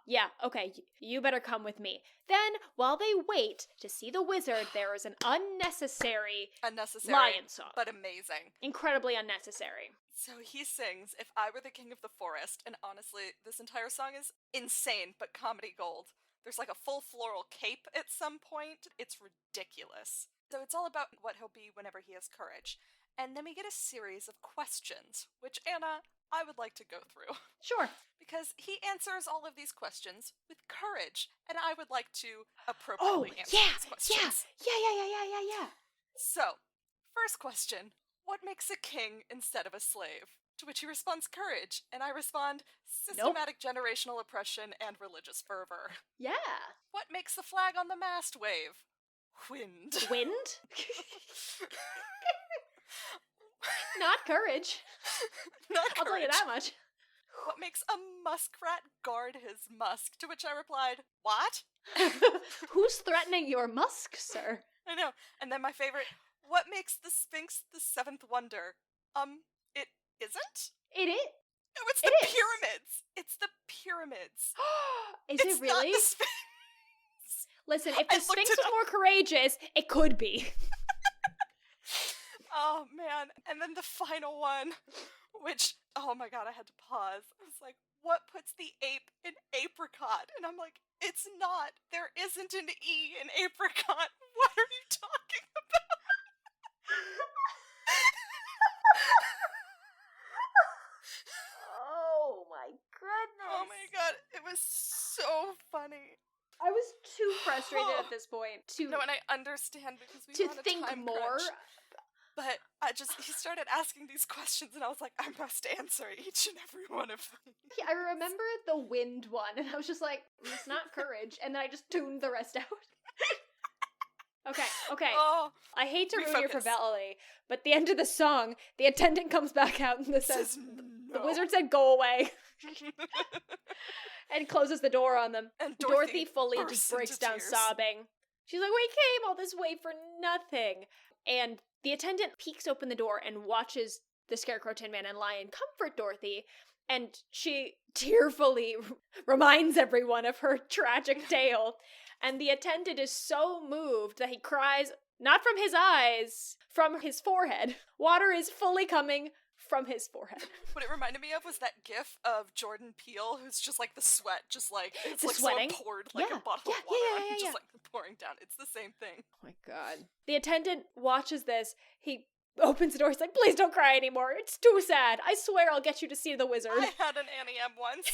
Yeah, okay, you better come with me. Then, while they wait to see the wizard, there is an unnecessary lion song. But amazing. Incredibly unnecessary. So he sings, If I Were the King of the Forest, and honestly, this entire song is insane, but comedy gold. There's like a full floral cape at some point. It's ridiculous. So it's all about what he'll be whenever he has courage. And then we get a series of questions, which, Anna, I would like to go through. Sure. Because he answers all of these questions with courage, and I would like to appropriately answer these questions. Yeah. So, first question, what makes a king instead of a slave? To which he responds, courage, and I respond, systematic generational oppression and religious fervor. Yeah. What makes the flag on the mast wave? Wind. Wind? Not courage. I'll tell you that much. What makes a muskrat guard his musk? To which I replied, what? Who's threatening your musk, sir? I know. And then my favorite, what makes the Sphinx the 7th wonder? It isn't? It is. No, it's the pyramids. It's the pyramids. Is it really? Not the Sphinx. Listen, if the Sphinx was more courageous, it could be. Oh, man. And then the final one, which, oh my God, I had to pause. I was like, what puts the ape in apricot? And I'm like, it's not. There isn't an E in apricot. What are you talking about? Oh my goodness. Oh my God. It was so funny. I was too frustrated at this point to... No, and I understand because we to think more. Crunch. But he started asking these questions, and I was like, I must answer each and every one of them. Yeah, I remember the wind one, and I was just like, it's not courage, and then I just tuned the rest out. Okay. Oh, I hate to ruin your frivolity, but at the end of the song, the attendant comes back out and says, the wizard said, go away. and closes the door on them. And Dorothy fully bursts just breaks into down tears. sobbing. She's like, we came all this way for nothing. And the attendant peeks open the door and watches the Scarecrow, Tin Man, and Lion comfort Dorothy. And she tearfully reminds everyone of her tragic tale. And the attendant is so moved that he cries, not from his eyes, from his forehead. Water is fully coming from his forehead. What it reminded me of was that gif of Jordan Peele, who's just like the sweat, just like, it's The like sweating? someone poured like Yeah, a bottle yeah, of water yeah, on yeah, him, yeah. just like pouring down. It's the same thing. Oh my god. The attendant watches this. He opens the door. He's like, please don't cry anymore. It's too sad. I swear I'll get you to see the wizard. I had an Annie M once.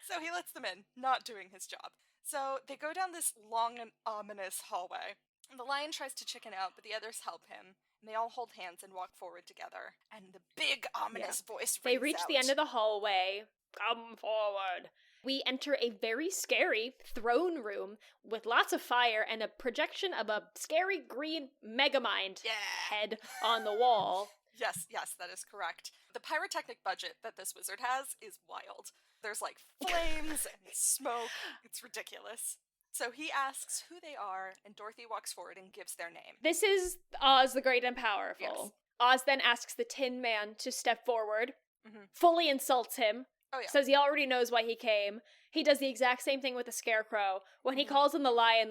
So he lets them in, not doing his job. So they go down this long and ominous hallway. The Lion tries to chicken out, but the others help him. And they all hold hands and walk forward together. And the big ominous voice They rings reach out. the end of the hallway. Come forward. We enter a very scary throne room with lots of fire and a projection of a scary green Megamind head on the wall. Yes, that is correct. The pyrotechnic budget that this wizard has is wild. There's like flames and smoke. It's ridiculous. So he asks who they are, and Dorothy walks forward and gives their name. This is Oz the Great and Powerful. Yes. Oz then asks the Tin Man to step forward, Mhm. fully insults him, Oh yeah. says he already knows why he came. He does the exact same thing with the Scarecrow. When he calls him the Lion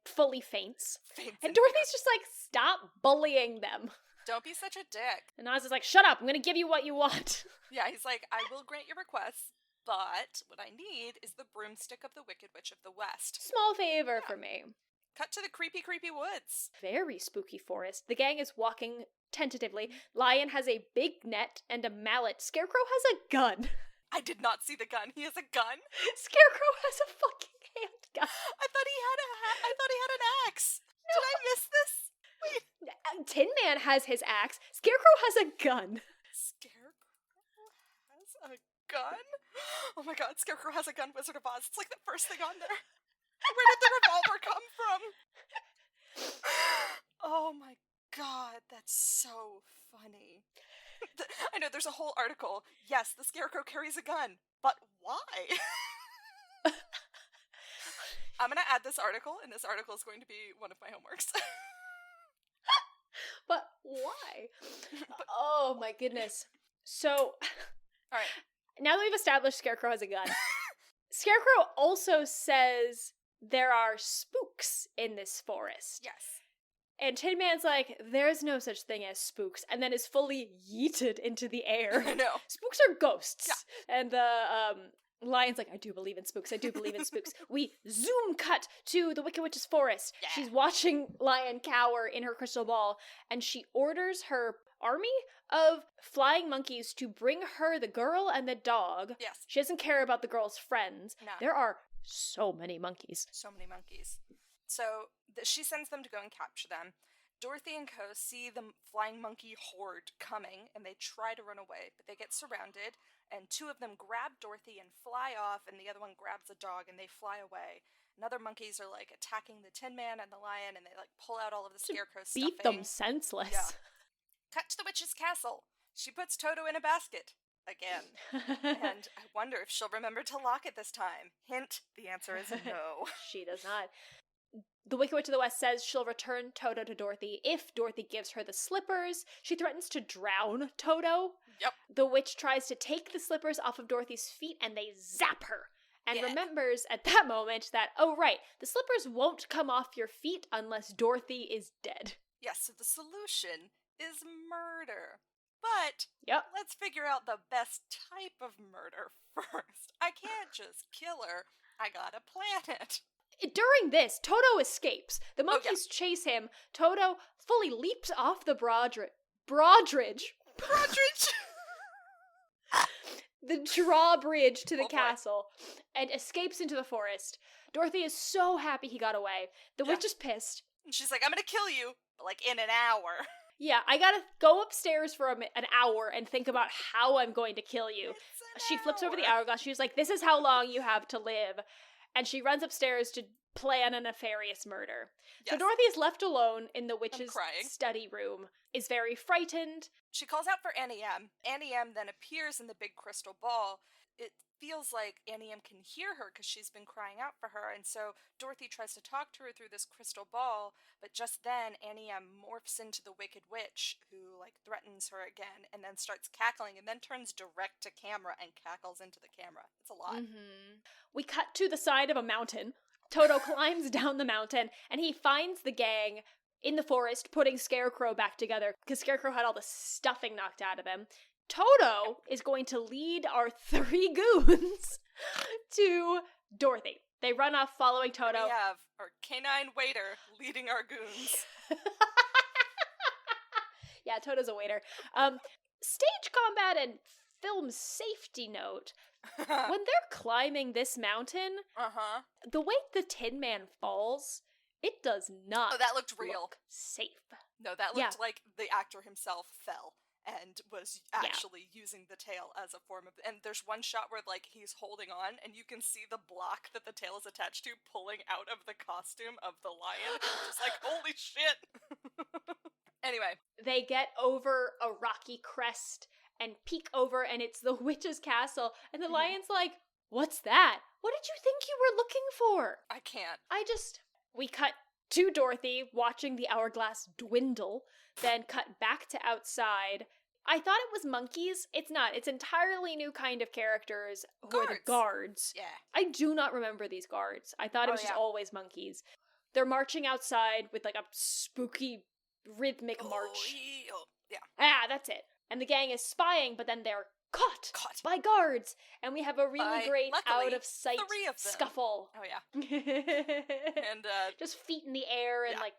fully faints. Faints And in Dorothy's just like, stop bullying them. Don't be such a dick. And Oz is like, shut up, I'm gonna give you what you want. Yeah, he's like, I will grant your requests, but what I need is the broomstick of the Wicked Witch of the West. Small favor for me. Cut to the creepy, creepy woods. Very spooky forest. The gang is walking tentatively. Lion has a big net and a mallet. Scarecrow has a gun. I did not see the gun. He has a gun? Scarecrow has a fucking handgun. I thought he had an axe. Did I miss this? Wait. Tin Man has his axe. Scarecrow has a gun. Scarecrow has a gun? Oh my god, Scarecrow has a gun, Wizard of Oz. It's like the first thing on there. Where did the revolver come from? Oh my god, that's so funny. I know, there's a whole article. Yes, the Scarecrow carries a gun, but why? I'm gonna add this article, and this article is going to be one of my homeworks. But why? Oh my goodness. So, Alright. now that we've established Scarecrow has a gun, Scarecrow also says there are spooks in this forest. Yes. And Tin Man's like, there's no such thing as spooks, and then is fully yeeted into the air. I know. Spooks are ghosts. Yeah. And the Lion's like, I do believe in spooks. I do believe in spooks. We zoom cut to the Wicked Witch's forest. Yeah. She's watching Lion cower in her crystal ball, and she orders her army of flying monkeys to bring her the girl and the dog. Yes. She doesn't care about the girl's friends. No. There are so many monkeys. So many monkeys. So she sends them to go and capture them. Dorothy and co see the flying monkey horde coming, and they try to run away, but they get surrounded, and two of them grab Dorothy and fly off, and the other one grabs a dog, and they fly away. And other monkeys are, like, attacking the Tin Man and the Lion, and they, like, pull out all of the Scarecrow Beat stuffing. them senseless. Yeah. Cut to the witch's castle. She puts Toto in a basket. Again. And I wonder if she'll remember to lock it this time. Hint, the answer is no. She does not. The Wicked Witch of the West says she'll return Toto to Dorothy if Dorothy gives her the slippers. She threatens to drown Toto. Yep. The witch tries to take the slippers off of Dorothy's feet and they zap her. And remembers at that moment that, oh right, the slippers won't come off your feet unless Dorothy is dead. Yes, so the solution is murder. But let's figure out the best type of murder first. I can't just kill her. I gotta plan it. During this, Toto escapes. The monkeys chase him. Toto fully leaps off the broadridge. Broadridge! The drawbridge to the castle and escapes into the forest. Dorothy is so happy he got away. The witch is pissed. And she's like, I'm gonna kill you, but like in an hour. Yeah, I gotta go upstairs for an hour and think about how I'm going to kill you. She flips over the hourglass. She's like, this is how long you have to live. and she runs upstairs to plan a nefarious murder. Yes. So Dorothy is left alone in the witch's crying. study room, is very frightened. She calls out for Annie M. Annie M then appears in the big crystal ball. It feels like Annie M can hear her because she's been crying out for her, and so Dorothy tries to talk to her through this crystal ball, but just then Annie M morphs into the Wicked Witch, who, like, threatens her again, and then starts cackling, and then turns direct to camera and cackles into the camera. It's a lot. We cut to the side of a mountain. Toto climbs down the mountain, and he finds the gang in the forest putting Scarecrow back together, because Scarecrow had all the stuffing knocked out of him. Toto is going to lead our 3 goons to Dorothy. They run off following Toto. We have our canine waiter leading our goons. Yeah, Toto's a waiter. Stage combat and film safety note. When they're climbing this mountain, the way the Tin Man falls, it does not that looked real. look safe. No, that looked like the actor himself fell and was actually using the tail as a form of... And there's one shot where, like, he's holding on, and you can see the block that the tail is attached to pulling out of the costume of the lion. It's just like, holy shit! Anyway. They get over a rocky crest and peek over, and it's the witch's castle, and the lion's like, what's that? What did you think you were looking for? I can't. We cut to Dorothy watching the hourglass dwindle, then cut back to outside. I thought it was monkeys. It's not. It's entirely new kind of characters who are the guards. Yeah. I do not remember these guards. I thought it was just always monkeys. They're marching outside with like a spooky rhythmic march. Yeah. Ah, that's it. And the gang is spying, but then they're caught by guards. And we have a really great out-of-sight 3 of them. Scuffle. Oh, yeah. And, just feet in the air and, like,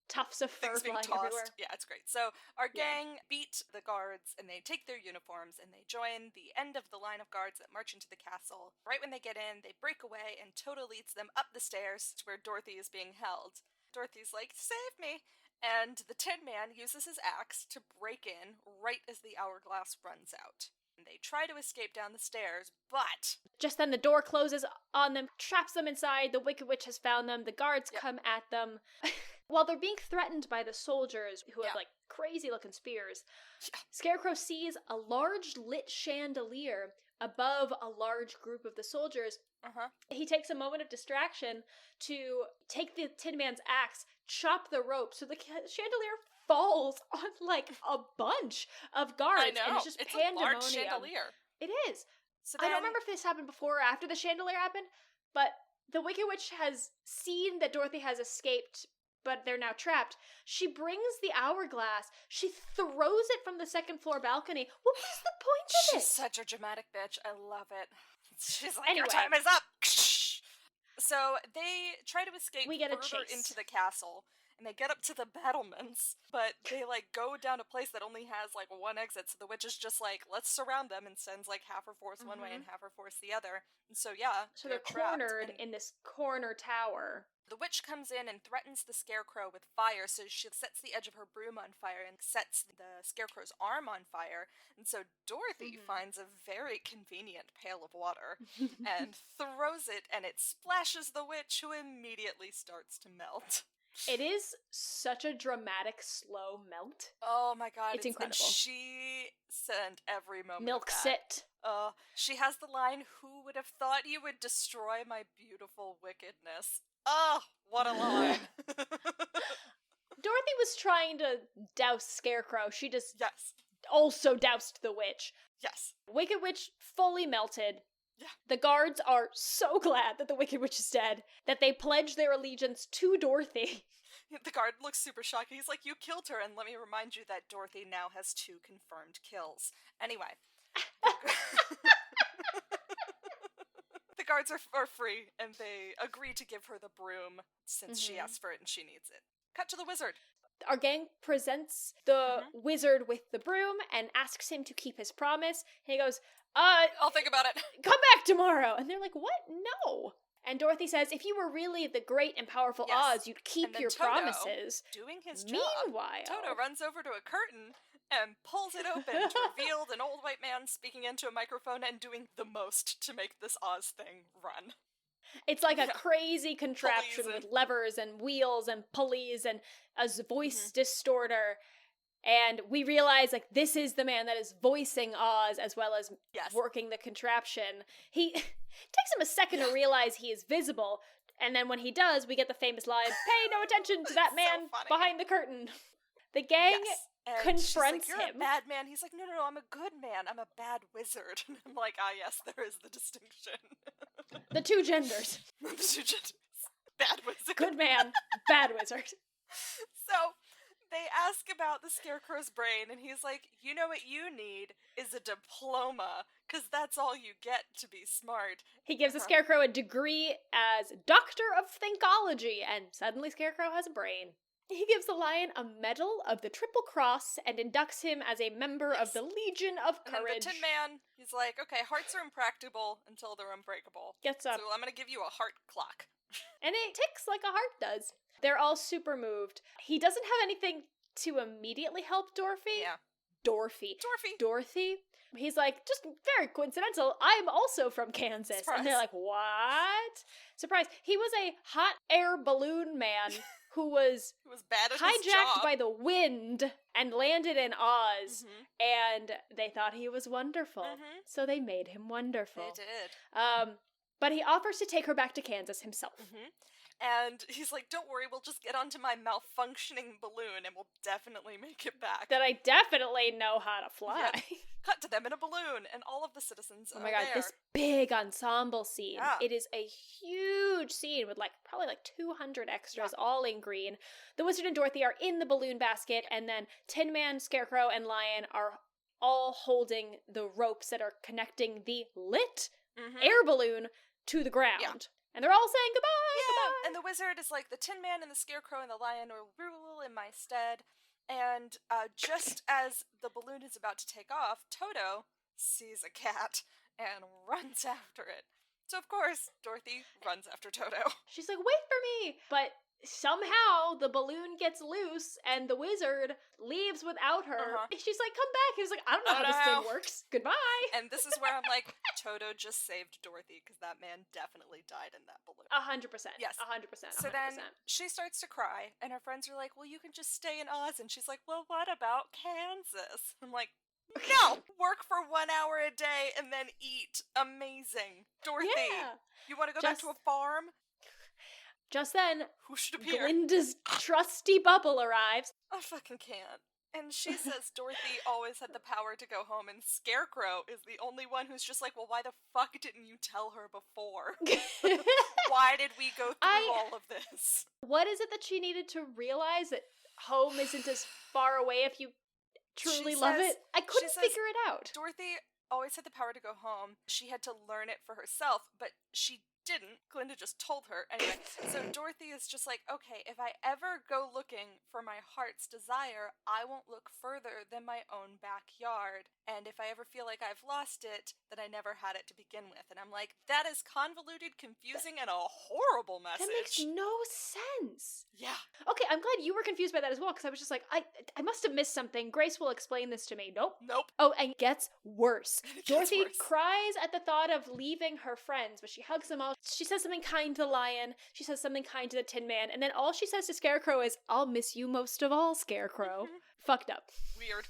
tufts of fur flying everywhere. Yeah, it's great. So our gang beat the guards, and they take their uniforms, and they join the end of the line of guards that march into the castle. Right when they get in, they break away, and Toto leads them up the stairs to where Dorothy is being held. Dorothy's like, save me! And the Tin Man uses his axe to break in right as the hourglass runs out. And they try to escape down the stairs, but... Just then the door closes on them, traps them inside, the Wicked Witch has found them, the guards come at them. While they're being threatened by the soldiers, who have, like, crazy-looking spears, Scarecrow sees a large lit chandelier above a large group of the soldiers. He takes a moment of distraction to take the Tin Man's axe, chop the rope, so the chandelier falls on, like, a bunch of guards. I know. And it's just it's pandemonium. a large chandelier. It is. So I don't remember if this happened before or after the chandelier happened, but the Wicked Witch has seen that Dorothy has escaped, but they're now trapped. She brings the hourglass. She throws it from the second floor balcony. What was the point of it? She's such a dramatic bitch. I love it. She's like, Anyway. your time is up! So they try to escape further chase into the castle, and they get up to the battlements, but they, like, go down a place that only has, like, one exit, so the witch is just like, let's surround them, and sends, like, half her force one way and half her force the other. And so, So they're cornered in this corner tower. The witch comes in and threatens the Scarecrow with fire, so she sets the edge of her broom on fire and sets the Scarecrow's arm on fire. And so Dorothy finds a very convenient pail of water and throws it, and it splashes the witch, who immediately starts to melt. It is such a dramatic, slow melt. Oh my god, it's incredible. And she sent every moment Milks of that. it. She has the line, "Who would have thought you would destroy my beautiful wickedness?" Oh, what a line. Dorothy was trying to douse Scarecrow. She just also doused the witch. Yes. Wicked Witch fully melted. Yeah. The guards are so glad that the Wicked Witch is dead that they pledge their allegiance to Dorothy. The guard looks super shocked. He's like, you killed her, and let me remind you that Dorothy now has 2 confirmed kills. Anyway. The guards are free, and they agree to give her the broom since she asked for it and she needs it. Cut to the wizard. Our gang presents the wizard with the broom and asks him to keep his promise. And he goes, I'll think about it. Come back tomorrow. And they're like, what? No. And Dorothy says, if you were really the great and powerful Oz, you'd keep your Toto, promises. Doing his job. Meanwhile, Toto runs over to a curtain and pulls it open to reveal an old white man speaking into a microphone and doing the most to make this Oz thing run. It's like a crazy contraption Pulleys with levers and wheels and pulleys and a voice distorter. And we realize, like, this is the man that is voicing Oz as well as working the contraption. He takes him a second to realize he is visible. And then when he does, we get the famous line, "Pay no attention to that man behind the curtain." The gang confronts she's like, "You're him. a bad man." He's like, no, I'm a good man. I'm a bad wizard. And I'm like, yes, there is the distinction. The two genders. The two genders. Bad wizard. Good man, bad wizard. So they ask about the Scarecrow's brain, and he's like, you know what you need is a diploma, because that's all you get to be smart. He gives the Scarecrow a degree as Doctor of Thinkology, and suddenly Scarecrow has a brain. He gives the Lion a medal of the Triple Cross and inducts him as a member of the Legion of Courage. And the Tin Man, he's like, okay, hearts are impractical until they're unbreakable. Gets up. So I'm gonna give you a heart clock. And it ticks like a heart does. They're all super moved. He doesn't have anything to immediately help Dorothy. Yeah. Dorothy. He's like, just very coincidental, I'm also from Kansas. Surprise. And they're like, what? Surprise. He was a hot air balloon man who was bad at his hijacked job by the wind and landed in Oz. And they thought he was wonderful. So they made him wonderful. They did. But he offers to take her back to Kansas himself. And he's like, don't worry, we'll just get onto my malfunctioning balloon and we'll definitely make it back. That I definitely know how to fly. Yeah. Cut to them in a balloon, and all of the citizens Oh my god, this big ensemble scene. Yeah. It is a huge scene with probably 200 extras, all in green. The Wizard and Dorothy are in the balloon basket, and then Tin Man, Scarecrow, and Lion are all holding the ropes that are connecting the lit air balloon to the ground. Yeah. And they're all saying goodbye, goodbye. And the Wizard is like, the Tin Man and the Scarecrow and the Lion will rule in my stead. And just as the balloon is about to take off, Toto sees a cat and runs after it. So, of course, Dorothy runs after Toto. She's like, wait for me! But somehow the balloon gets loose and the Wizard leaves without her. She's like, come back. He was like, I don't know how this thing works. Goodbye. And this is where I'm like, Toto just saved Dorothy, because that man definitely died in that balloon. 100%. Yes. 100%. So then she starts to cry, and her friends are like, well, you can just stay in Oz. And she's like, well, what about Kansas? I'm like, no! Work for 1 hour a day and then eat. Amazing. Dorothy, you want to go back to a farm? Just then, who should appear? Glinda's trusty bubble arrives. I fucking can't. And she says Dorothy always had the power to go home, and Scarecrow is the only one who's just like, well, why the fuck didn't you tell her before? Why did we go through all of this? What is it that she needed to realize? That home isn't as far away if you truly love it? I couldn't figure it out. Dorothy always had the power to go home. She had to learn it for herself, but she didn't. Glinda just told her. Anyway, so Dorothy is just like, okay, if I ever go looking for my heart's desire, I won't look further than my own backyard. And if I ever feel like I've lost it, then I never had it to begin with. And I'm like, that is convoluted, confusing, and a horrible message. That makes no sense. Yeah. Okay, I'm glad you were confused by that as well, because I was just like, I must have missed something. Grace will explain this to me. Nope. Oh, and it gets worse. Dorothy cries at the thought of leaving her friends, but she hugs them all. She says something kind to the Lion. She says something kind to the Tin Man. And then all she says to Scarecrow is, I'll miss you most of all, Scarecrow. Fucked up. Weird.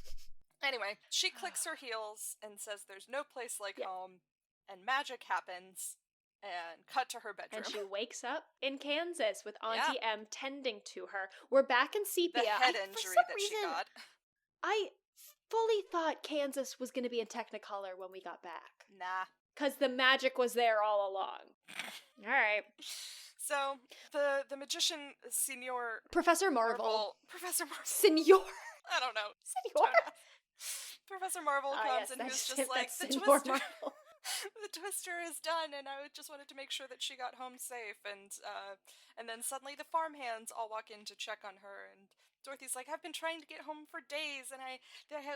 Anyway, she clicks her heels and says there's no place like home. And magic happens. And cut to her bedroom. And she wakes up in Kansas with Auntie M tending to her. We're back in Sepia. The head injury that she got. I fully thought Kansas was going to be in Technicolor when we got back. Nah. Because the magic was there all along. All right. So, the magician, Senor... Professor Marvel. Professor Marvel. Senor. I don't know. Senor. Professor Marvel comes and he's just like, the Twister... The Twister is done, and I just wanted to make sure that she got home safe, and then suddenly the farmhands all walk in to check on her, and Dorothy's like, I've been trying to get home for days, and I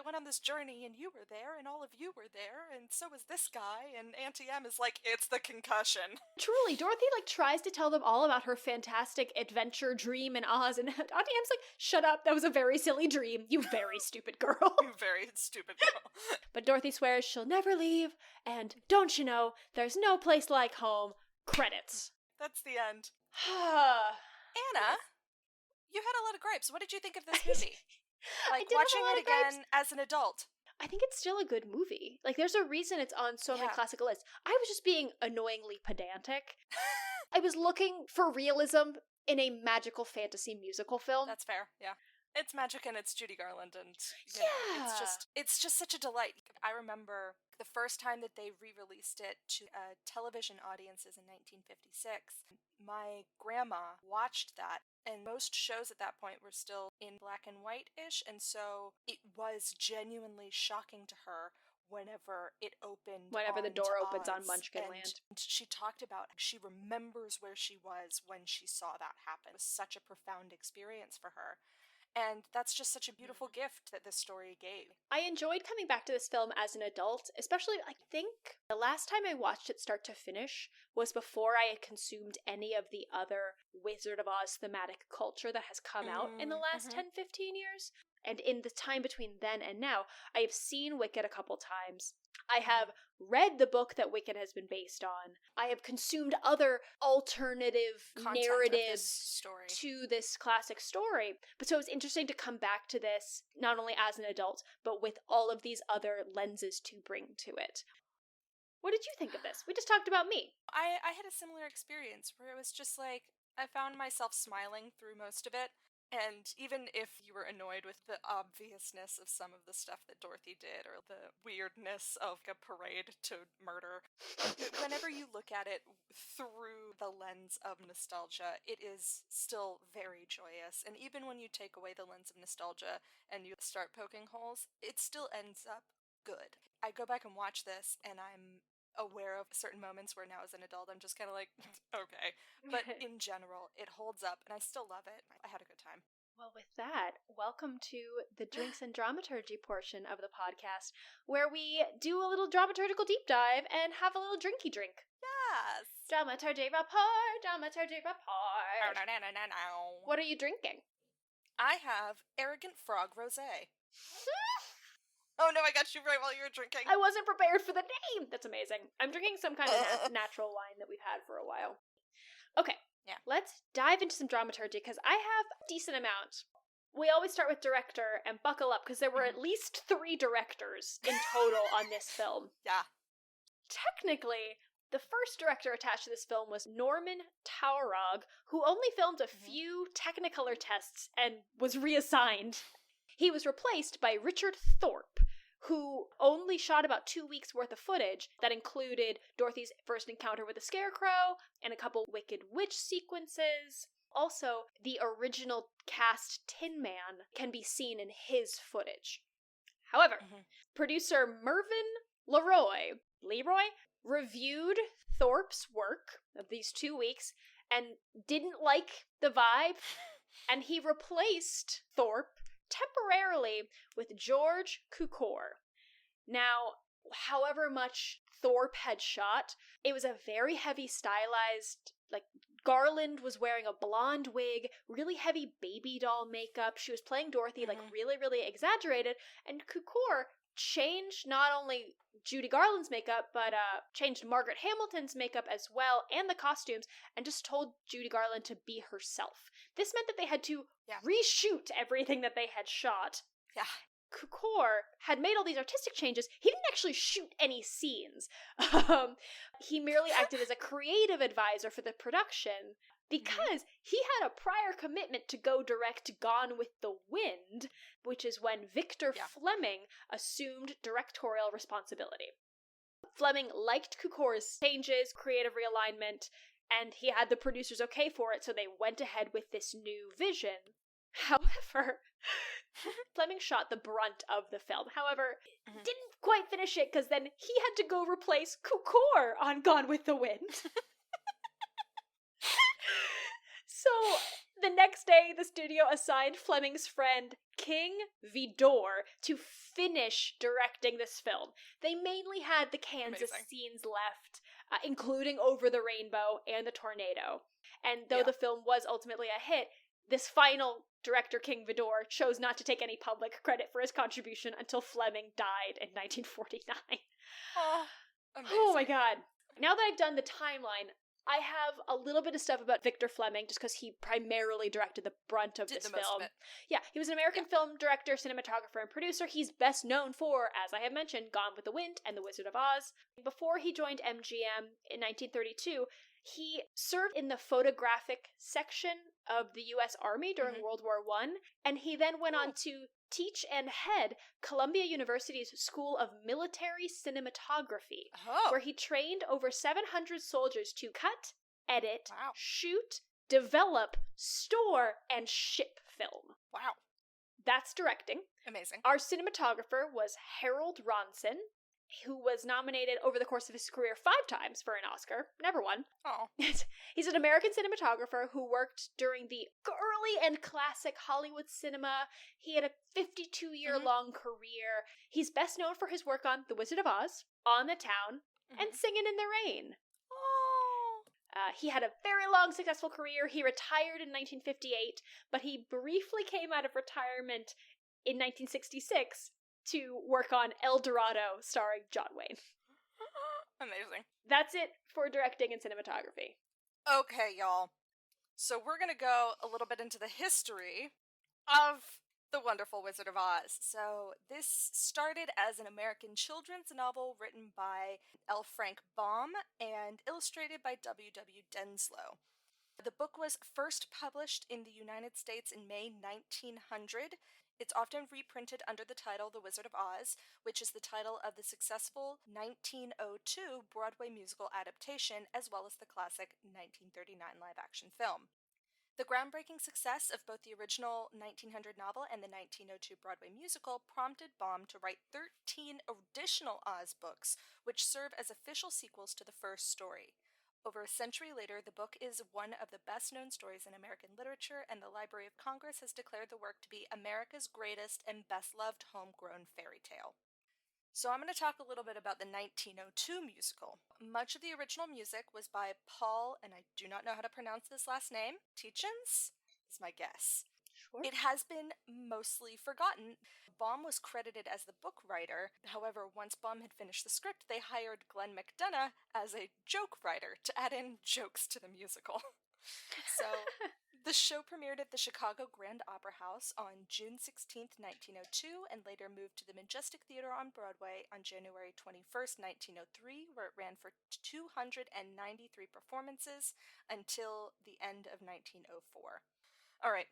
went on this journey, and you were there, and all of you were there, and so was this guy, and Auntie M is like, it's the concussion. Truly, Dorothy, tries to tell them all about her fantastic adventure dream in Oz, and Auntie M's like, shut up, that was a very silly dream, you very stupid girl. You very stupid girl. But Dorothy swears she'll never leave, and don't you know, there's no place like home. Credits. That's the end. I Anna, you had a lot of gripes. What did you think of this movie? Like, did have a watching lot it of gripes. again as an adult. think it's still a good movie. Like, there's a reason it's on so many Yeah. classic lists. I was just being annoyingly pedantic. I was looking for realism in a magical fantasy musical film. That's fair, yeah. It's magic and it's Judy Garland and you know, it's just such a delight. I remember the first time that they re-released it to television audiences in 1956. My grandma watched that, and most shows at that point were still in black and white-ish, and so it was genuinely shocking to her whenever it opened. Whenever the door opens on Oz, Munchkinland. and she talked about she remembers where she was when she saw that happen. It was such a profound experience for her. And that's just such a beautiful gift that this story gave. I enjoyed coming back to this film as an adult, especially, I think, the last time I watched it start to finish was before I had consumed any of the other Wizard of Oz thematic culture that has come out in the last 10-15 years. And in the time between then and now, I have seen Wicked a couple times. I have read the book that Wicked has been based on. I have consumed other alternative Content narratives story. to this classic story. But so it's interesting to come back to this, not only as an adult, but with all of these other lenses to bring to it. What did you think of this? We just talked about me. I had a similar experience where it was just like, I found myself smiling through most of it. And even if you were annoyed with the obviousness of some of the stuff that Dorothy did, or the weirdness of a parade to murder, whenever you look at it through the lens of nostalgia, it is still very joyous. And even when you take away the lens of nostalgia and you start poking holes, it still ends up good. I go back and watch this, and I'm aware of certain moments where now as an adult I'm just kind of like, okay. But in general, it holds up, and I still love it. I had a good time. Well, with that, welcome to the Drinks and Dramaturgy portion of the podcast, where we do a little dramaturgical deep dive and have a little drinky drink. Yes! Dramaturgy report, dramaturgy report. What are you drinking? I have Arrogant Frog Rosé. Oh no, I got you right while you were drinking. I wasn't prepared for the name! That's amazing. I'm drinking some kind of natural wine that we've had for a while. Okay, yeah. Let's dive into some dramaturgy, because I have a decent amount. We always start with director, and buckle up, because there were at least 3 directors in total on this film. Yeah. Technically, the first director attached to this film was Norman Taurog, who only filmed a few Technicolor tests and was reassigned. He was replaced by Richard Thorpe, who only shot about 2 weeks worth of footage that included Dorothy's first encounter with the Scarecrow and a couple Wicked Witch sequences. Also, the original cast Tin Man can be seen in his footage. However, producer Mervyn Leroy reviewed Thorpe's work of these 2 weeks and didn't like the vibe, and he replaced Thorpe temporarily with George Cukor. Now, however much Thorpe had shot, it was a very heavy stylized, like, Garland was wearing a blonde wig, really heavy baby doll makeup. She was playing Dorothy, like, really, really exaggerated, and Cukor changed not only Judy Garland's makeup, but changed Margaret Hamilton's makeup as well, and the costumes, and just told Judy Garland to be herself. This meant that they had to reshoot everything that they had shot. Yeah. Cukor had made all these artistic changes. He didn't actually shoot any scenes. He merely acted as a creative advisor for the production, because he had a prior commitment to go direct Gone with the Wind, which is when Victor Fleming assumed directorial responsibility. Fleming liked Kukor's changes, creative realignment, and he had the producers okay for it, so they went ahead with this new vision. However, Fleming shot the brunt of the film. However, didn't quite finish it, because then he had to go replace Cukor on Gone with the Wind. So, the next day, the studio assigned Fleming's friend, King Vidor, to finish directing this film. They mainly had the Kansas scenes left, including Over the Rainbow and the Tornado. And though the film was ultimately a hit, this final director, King Vidor, chose not to take any public credit for his contribution until Fleming died in 1949. Oh, amazing. Oh my god. Now that I've done the timeline, I have a little bit of stuff about Victor Fleming, just because he primarily directed the brunt of this film. Yeah, he was an American film director, cinematographer, and producer. He's best known for, as I have mentioned, Gone with the Wind and The Wizard of Oz. Before he joined MGM in 1932, he served in the photographic section of the U.S. Army during World War I, and he then went on to teach and head Columbia University's School of Military Cinematography, where he trained over 700 soldiers to cut, edit, shoot, develop, store, and ship film. Wow. That's directing. Amazing. Our cinematographer was Harold Ronson, who was nominated over the course of his career 5 times for an Oscar. Never won. Oh. He's an American cinematographer who worked during the early and classic Hollywood cinema. He had a 52-year-long career. He's best known for his work on The Wizard of Oz, On the Town, and Singin' in the Rain. Oh. He had a very long, successful career. He retired in 1958, but he briefly came out of retirement in 1966 to work on El Dorado, starring John Wayne. Amazing. That's it for directing and cinematography. Okay, y'all. So we're gonna go a little bit into the history of The Wonderful Wizard of Oz. So this started as an American children's novel written by L. Frank Baum and illustrated by W. W. Denslow. The book was first published in the United States in May 1900. It's often reprinted under the title The Wizard of Oz, which is the title of the successful 1902 Broadway musical adaptation, as well as the classic 1939 live-action film. The groundbreaking success of both the original 1900 novel and the 1902 Broadway musical prompted Baum to write 13 additional Oz books, which serve as official sequels to the first story. Over a century later, the book is one of the best-known stories in American literature, and the Library of Congress has declared the work to be America's greatest and best-loved homegrown fairy tale. So I'm going to talk a little bit about the 1902 musical. Much of the original music was by Paul, and I do not know how to pronounce this last name, Tietjens is my guess. Sure. It has been mostly forgotten. Baum was credited as the book writer. However, once Baum had finished the script, they hired Glenn McDonough as a joke writer to add in jokes to the musical. So, the show premiered at the Chicago Grand Opera House on June 16th, 1902, and later moved to the Majestic Theater on Broadway on January 21st, 1903, where it ran for 293 performances until the end of 1904. Alright.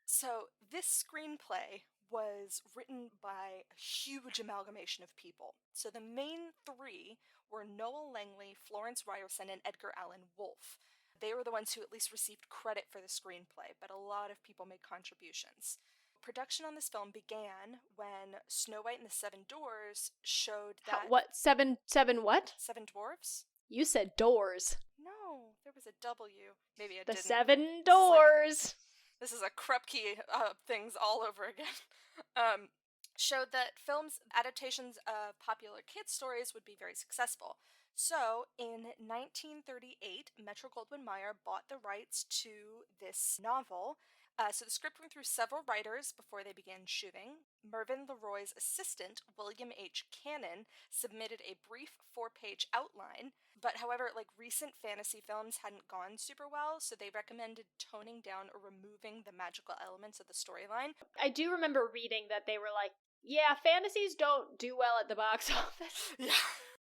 So, this screenplay was written by a huge amalgamation of people. So the main 3 were Noel Langley, Florence Ryerson, and Edgar Allan Wolfe. They were the ones who at least received credit for the screenplay, but a lot of people made contributions. Production on this film began when Snow White and the Seven Dwarfs showed that... What? Seven what? Seven Dwarfs? You said doors. No, there was a W. Maybe I The didn't. 7 doors! This is a Krupke things all over again. Showed that films adaptations of popular kids' stories would be very successful. So, in 1938, Metro-Goldwyn-Mayer bought the rights to this novel. So the script went through several writers before they began shooting. Mervyn LeRoy's assistant, William H. Cannon, submitted a brief 4-page outline, but however, recent fantasy films hadn't gone super well, so they recommended toning down or removing the magical elements of the storyline. I do remember reading that they were like, yeah, fantasies don't do well at the box office. Yeah.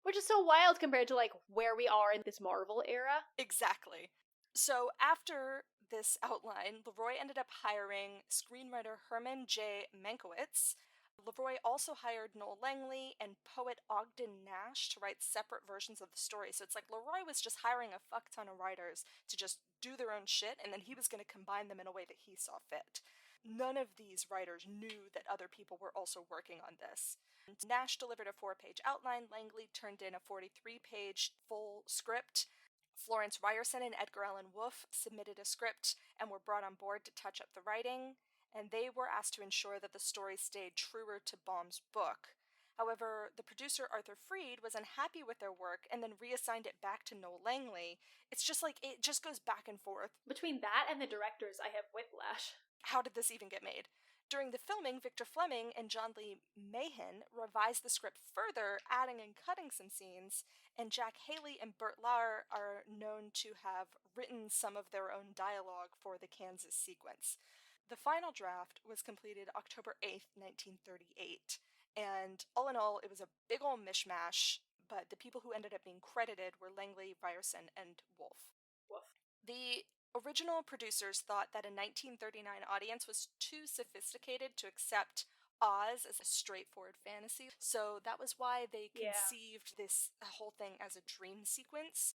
Which is so wild compared to, where we are in this Marvel era. Exactly. So after this outline, LeRoy ended up hiring screenwriter Herman J. Mankiewicz. LeRoy also hired Noel Langley and poet Ogden Nash to write separate versions of the story. So it's like LeRoy was just hiring a fuck ton of writers to just do their own shit, and then he was going to combine them in a way that he saw fit. None of these writers knew that other people were also working on this. Nash delivered a 4-page outline. Langley turned in a 43-page full script. Florence Ryerson and Edgar Allan Wolfe submitted a script and were brought on board to touch up the writing, and they were asked to ensure that the story stayed truer to Baum's book. However, the producer Arthur Freed was unhappy with their work and then reassigned it back to Noel Langley. It's just it just goes back and forth. Between that and the directors, I have whiplash. How did this even get made? During the filming, Victor Fleming and John Lee Mahan revised the script further, adding and cutting some scenes, and Jack Haley and Burt Lauer are known to have written some of their own dialogue for the Kansas sequence. The final draft was completed October 8th, 1938, and all in all, it was a big ol' mishmash, but the people who ended up being credited were Langley, Ryerson, and Wolfe. The original producers thought that a 1939 audience was too sophisticated to accept Oz as a straightforward fantasy, so that was why they conceived this whole thing as a dream sequence.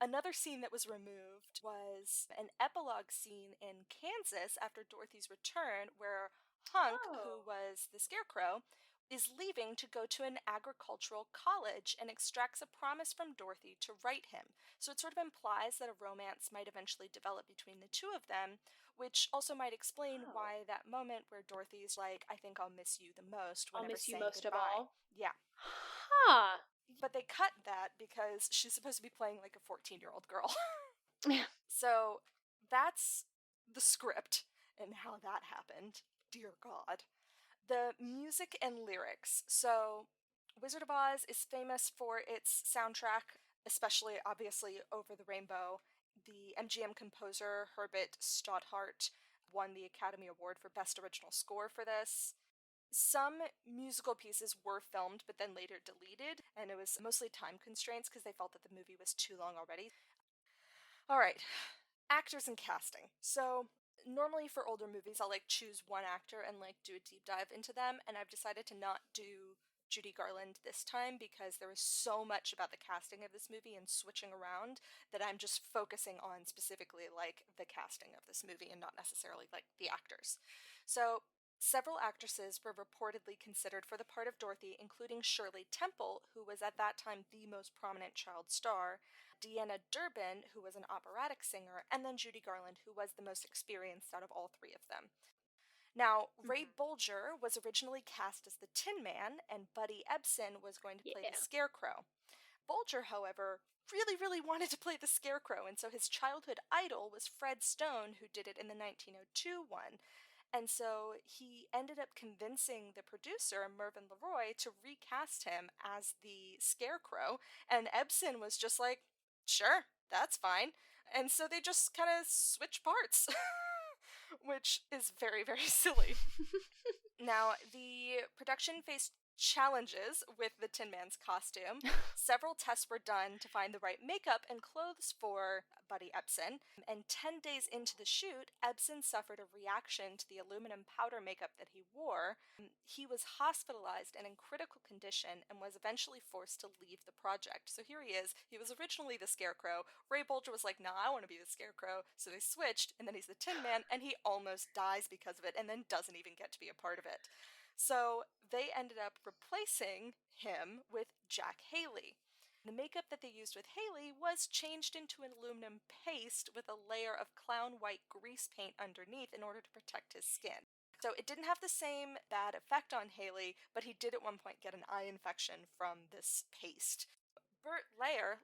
Another scene that was removed was an epilogue scene in Kansas after Dorothy's return, where Hunk, who was the Scarecrow, is leaving to go to an agricultural college and extracts a promise from Dorothy to write him. So it sort of implies that a romance might eventually develop between the two of them, which also might explain why that moment where Dorothy's like, I think I'll miss you the most whenever I'll miss you saying most goodbye. of all? Yeah. Huh. But they cut that because she's supposed to be playing like a 14-year-old girl. Yeah. So that's the script and how that happened. Dear God. The music and lyrics. So, Wizard of Oz is famous for its soundtrack, especially, obviously, Over the Rainbow. The MGM composer, Herbert Stothart, won the Academy Award for Best Original Score for this. Some musical pieces were filmed, but then later deleted, and it was mostly time constraints because they felt that the movie was too long already. Alright, actors and casting. So, normally for older movies, I'll choose one actor and do a deep dive into them, and I've decided to not do Judy Garland this time because there was so much about the casting of this movie and switching around that I'm just focusing on specifically the casting of this movie and not necessarily the actors. So, several actresses were reportedly considered for the part of Dorothy, including Shirley Temple, who was at that time the most prominent child star, Deanna Durbin, who was an operatic singer, and then Judy Garland, who was the most experienced out of all three of them. Now, Ray Bolger was originally cast as the Tin Man, and Buddy Ebsen was going to play the Scarecrow. Bolger, however, really, really wanted to play the Scarecrow, and so his childhood idol was Fred Stone, who did it in the 1902 one. And so he ended up convincing the producer, Mervyn LeRoy, to recast him as the Scarecrow, and Ebsen was just like, sure, that's fine. And so they just kind of switch parts, which is very, very silly. Now, the production faced challenges with the Tin Man's costume. Several tests were done to find the right makeup and clothes for Buddy Ebsen, and 10 days into the shoot, Ebsen suffered a reaction to the aluminum powder makeup that he wore. He was hospitalized and in critical condition and was eventually forced to leave the project. So here he is. He was originally the Scarecrow. Ray Bolger was like, nah, I want to be the Scarecrow. So they switched, and then he's the Tin Man, and he almost dies because of it, and then doesn't even get to be a part of it. So they ended up replacing him with Jack Haley. The makeup that they used with Haley was changed into an aluminum paste with a layer of clown white grease paint underneath in order to protect his skin. So it didn't have the same bad effect on Haley, but he did at one point get an eye infection from this paste. Burt Lahr,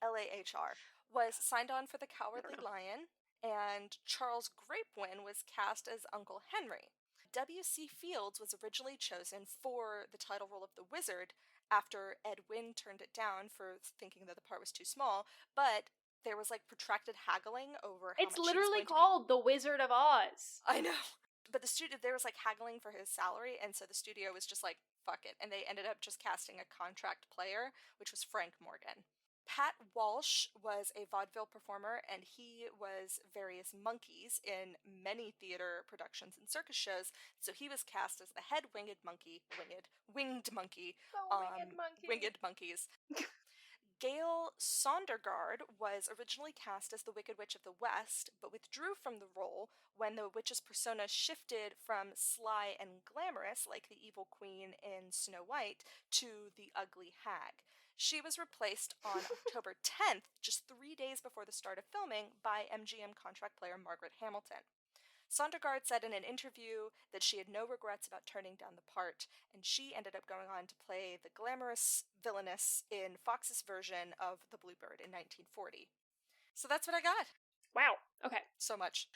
L-A-H-R, was signed on for the Cowardly Lion, and Charles Grapewin was cast as Uncle Henry. W.C. Fields was originally chosen for the title role of the Wizard after Ed Wynn turned it down for thinking that the part was too small, but there was protracted haggling over how much It's literally called The Wizard of Oz. I know. But the studio, there was haggling for his salary, and so the studio was just fuck it, and they ended up just casting a contract player, which was Frank Morgan. Pat Walsh was a vaudeville performer, and he was various monkeys in many theater productions and circus shows, so he was cast as the head winged monkey. Winged monkeys. Gail Sondergaard was originally cast as the Wicked Witch of the West, but withdrew from the role when the witch's persona shifted from sly and glamorous, like the evil queen in Snow White, to the ugly hag. She was replaced on October 10th, just 3 days before the start of filming, by MGM contract player Margaret Hamilton. Sondergaard said in an interview that she had no regrets about turning down the part, and she ended up going on to play the glamorous villainess in Fox's version of The Bluebird in 1940. So that's what I got. Wow. Okay. so much.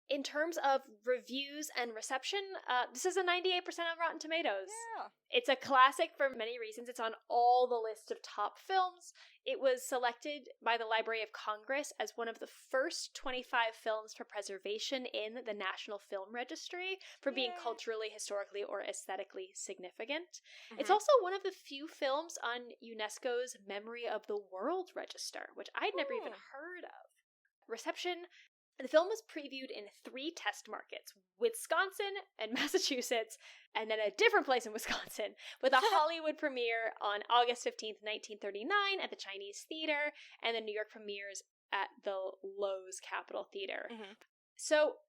In terms of reviews and reception, this is a 98% on Rotten Tomatoes. Yeah. It's a classic for many reasons. It's on all the lists of top films. It was selected by the Library of Congress as one of the first 25 films for preservation in the National Film Registry for being culturally, historically, or aesthetically significant. Mm-hmm. It's also one of the few films on UNESCO's Memory of the World Register, which I'd never even heard of. Reception. The film was previewed in 3 test markets, Wisconsin and Massachusetts, and then a different place in Wisconsin, with a Hollywood premiere on August 15th, 1939 at the Chinese Theater, and the New York premieres at the Loew's Capitol Theater. Mm-hmm. So,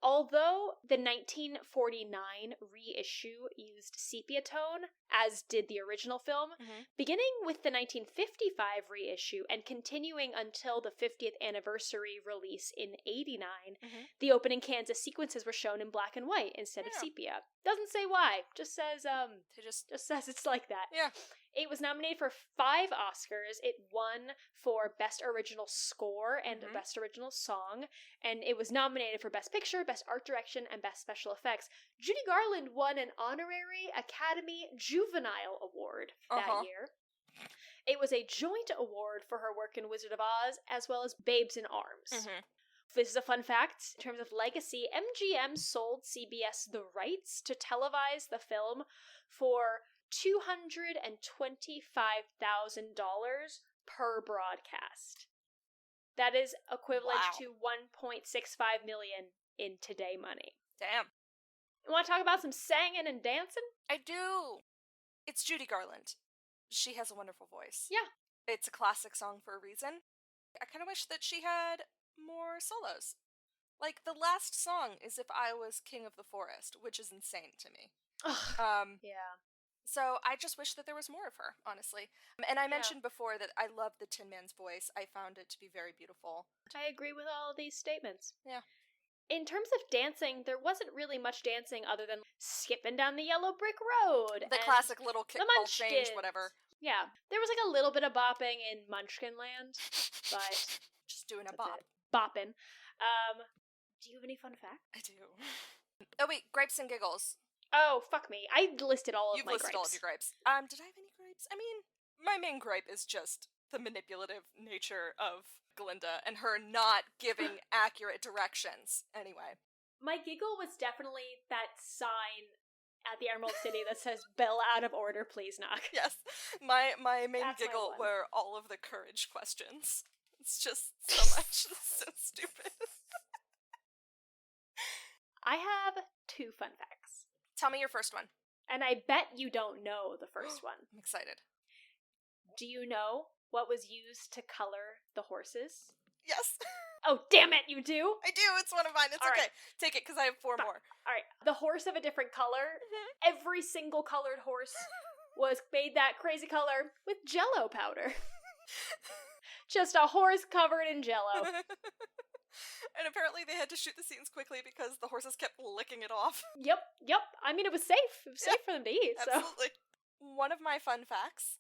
although the 1949 reissue used sepia tone, as did the original film, beginning with the 1955 reissue and continuing until the 50th anniversary release in 89, the opening Kansas sequences were shown in black and white instead of sepia. Doesn't say why, just says just says it's like that. Yeah. It was nominated for 5 Oscars. It won for Best Original Score and Best Original Song. And it was nominated for Best Picture, Best Art Direction, and Best Special Effects. Judy Garland won an honorary Academy Juvenile Award that year. It was a joint award for her work in Wizard of Oz, as well as Babes in Arms. This is a fun fact. In terms of legacy, MGM sold CBS the rights to televise the film for $225,000 per broadcast. That is equivalent to $1.65 million in today money. Damn. You want to talk about some singing and dancing? I do. It's Judy Garland. She has a wonderful voice. Yeah. It's a classic song for a reason. I kind of wish that she had more solos. Like, the last song is If I Was King of the Forest, which is insane to me. Yeah. So I just wish that there was more of her, honestly. And I mentioned before that I love the Tin Man's voice. I found it to be very beautiful. I agree with all of these statements. Yeah. In terms of dancing, there wasn't really much dancing other than skipping down the yellow brick road. The classic little kickball change, whatever. Yeah. There was like a little bit of bopping in Munchkinland, but... just doing a bop. Bopping. Do you have any fun facts? I do. Oh wait, gripes and giggles. Oh, fuck me. I listed all of my gripes. You've listed all of your gripes. Did I have any gripes? I mean, my main gripe is just the manipulative nature of Glinda and her not giving accurate directions. Anyway. My giggle was definitely that sign at the Emerald City that says, "Bell out of order, please knock." Yes. My main giggle were all of the courage questions. It's just so much. It's so stupid. I have 2 fun facts. Tell me your first one. And I bet you don't know the first one. I'm excited. Do you know what was used to color the horses? Yes. Oh, damn it, you do? I do. It's one of mine. It's okay. Right. Take it, because I have 4 more. All right. The horse of a different color. Every single colored horse was made that crazy color with Jell-O powder. Just a horse covered in Jell-O. And apparently they had to shoot the scenes quickly because the horses kept licking it off. Yep. I mean, it was safe. It was safe for them to eat. Absolutely. So. One of my fun facts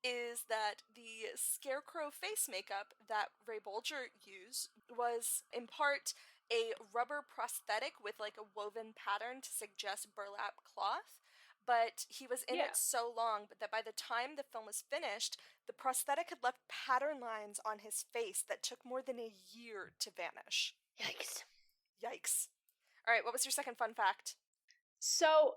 is that the scarecrow face makeup that Ray Bolger used was, in part, a rubber prosthetic with, like, a woven pattern to suggest burlap cloth. But he was in it so long, but that by the time the film was finished, the prosthetic had left pattern lines on his face that took more than a year to vanish. Yikes. All right, what was your second fun fact? So,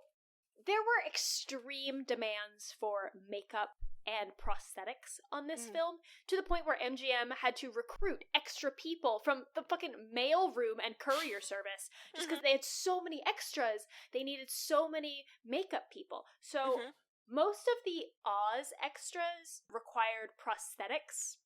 there were extreme demands for makeup and prosthetics on this film, to the point where MGM had to recruit extra people from the fucking mail room and courier service, just because they had so many extras. They needed so many makeup people. So most of the Oz extras required prosthetics.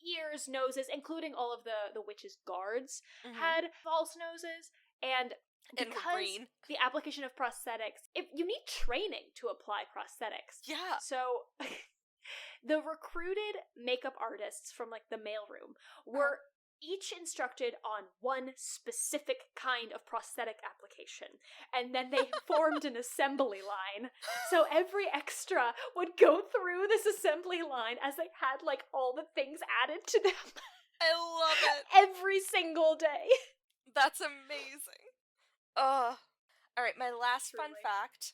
Ears, noses, including all of the witches' guards had false noses, and because the application of prosthetics, you need training to apply prosthetics. Yeah. So the recruited makeup artists from, like, the mailroom were each instructed on one specific kind of prosthetic application, and then they formed an assembly line. So every extra would go through this assembly line as they had, like, all the things added to them. I love it. Every single day. That's amazing. All right, my last fun Truly. fact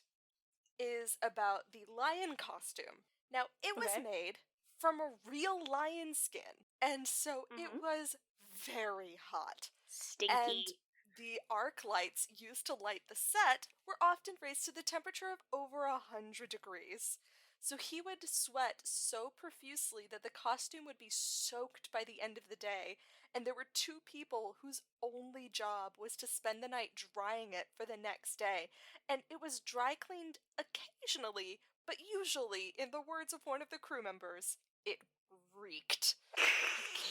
is about the lion costume. Now, it was Okay. made from a real lion skin, and so it was very hot. Stinky. And the arc lights used to light the set were often raised to the temperature of over 100 degrees. So he would sweat so profusely that the costume would be soaked by the end of the day, and there were 2 people whose only job was to spend the night drying it for the next day. And it was dry cleaned occasionally, but usually, in the words of one of the crew members, it reeked. I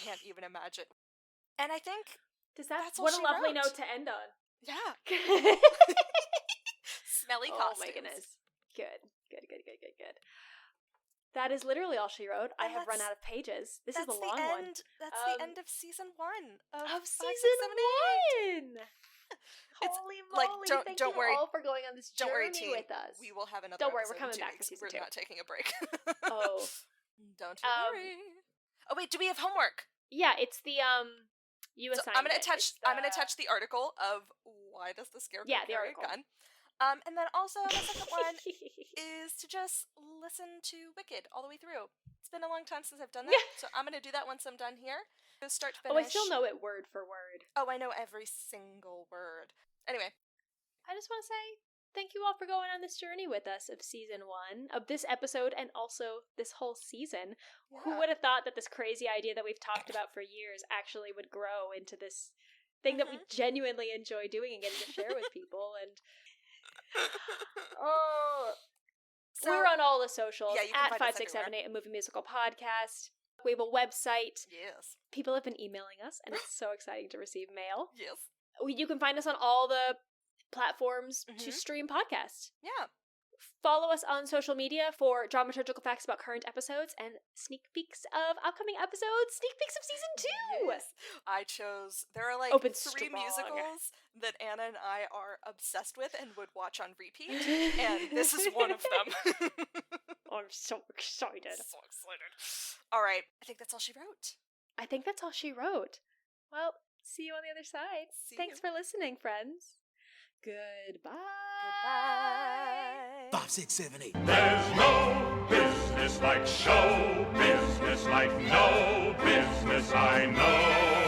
can't even imagine. And I think that's all what a she lovely wrote. note to end on. Yeah. Smelly Oh costumes. my goodness. Good. That is literally all she wrote. I And have run that's- out of pages. This is That's the long one. That's the end of season 1 of Of 5, 6, season 7, 8. 1! It's, Holy like, moly, don't- thank don't you worry. all for going on this Don't worry, journey T. with us. We will have another. Don't worry, we're episode in coming 2 back for weeks. season We're 2. not taking a break. Oh. Don't you worry. Oh wait, do we have homework? Yeah, it's the, you So assigned I'm gonna it. attach. It's I'm gonna attach the article of why does the scarecrow Yeah, the carry article. a gun. And then also the second one is to just listen to Wicked all the way through. It's been a long time since I've done that, so I'm gonna do that once I'm done here. So start to finish. Oh, I still know it word for word. Oh, I know every single word. Anyway, I just want to say thank you all for going on this journey with us of season 1, of this episode, and also this whole season. Who yeah. would have thought that this crazy idea that we've talked about for years actually would grow into this thing that we genuinely enjoy doing and getting to share with people? And So- we're on all the socials Yeah, you can at find us 5678, a movie musical podcast. We have a website. Yes. People have been emailing us, and it's so exciting to receive mail. Yes. You can find us on all the platforms to Mhm. stream podcasts. Yeah. Follow us on social media for dramaturgical facts about current episodes and sneak peeks of upcoming episodes, sneak peeks of season 2! Yes. I chose. There are like Open 3 strong. musicals that Anna and I are obsessed with and would watch on repeat, and this is one of them. I'm so excited. So excited. All right. I think that's all she wrote. I think that's all she wrote. Well, see you on the other side. See Thanks you. for listening, friends. Goodbye. Goodbye. 5, 6, 7, 8. There's no business like show business, like no business I know.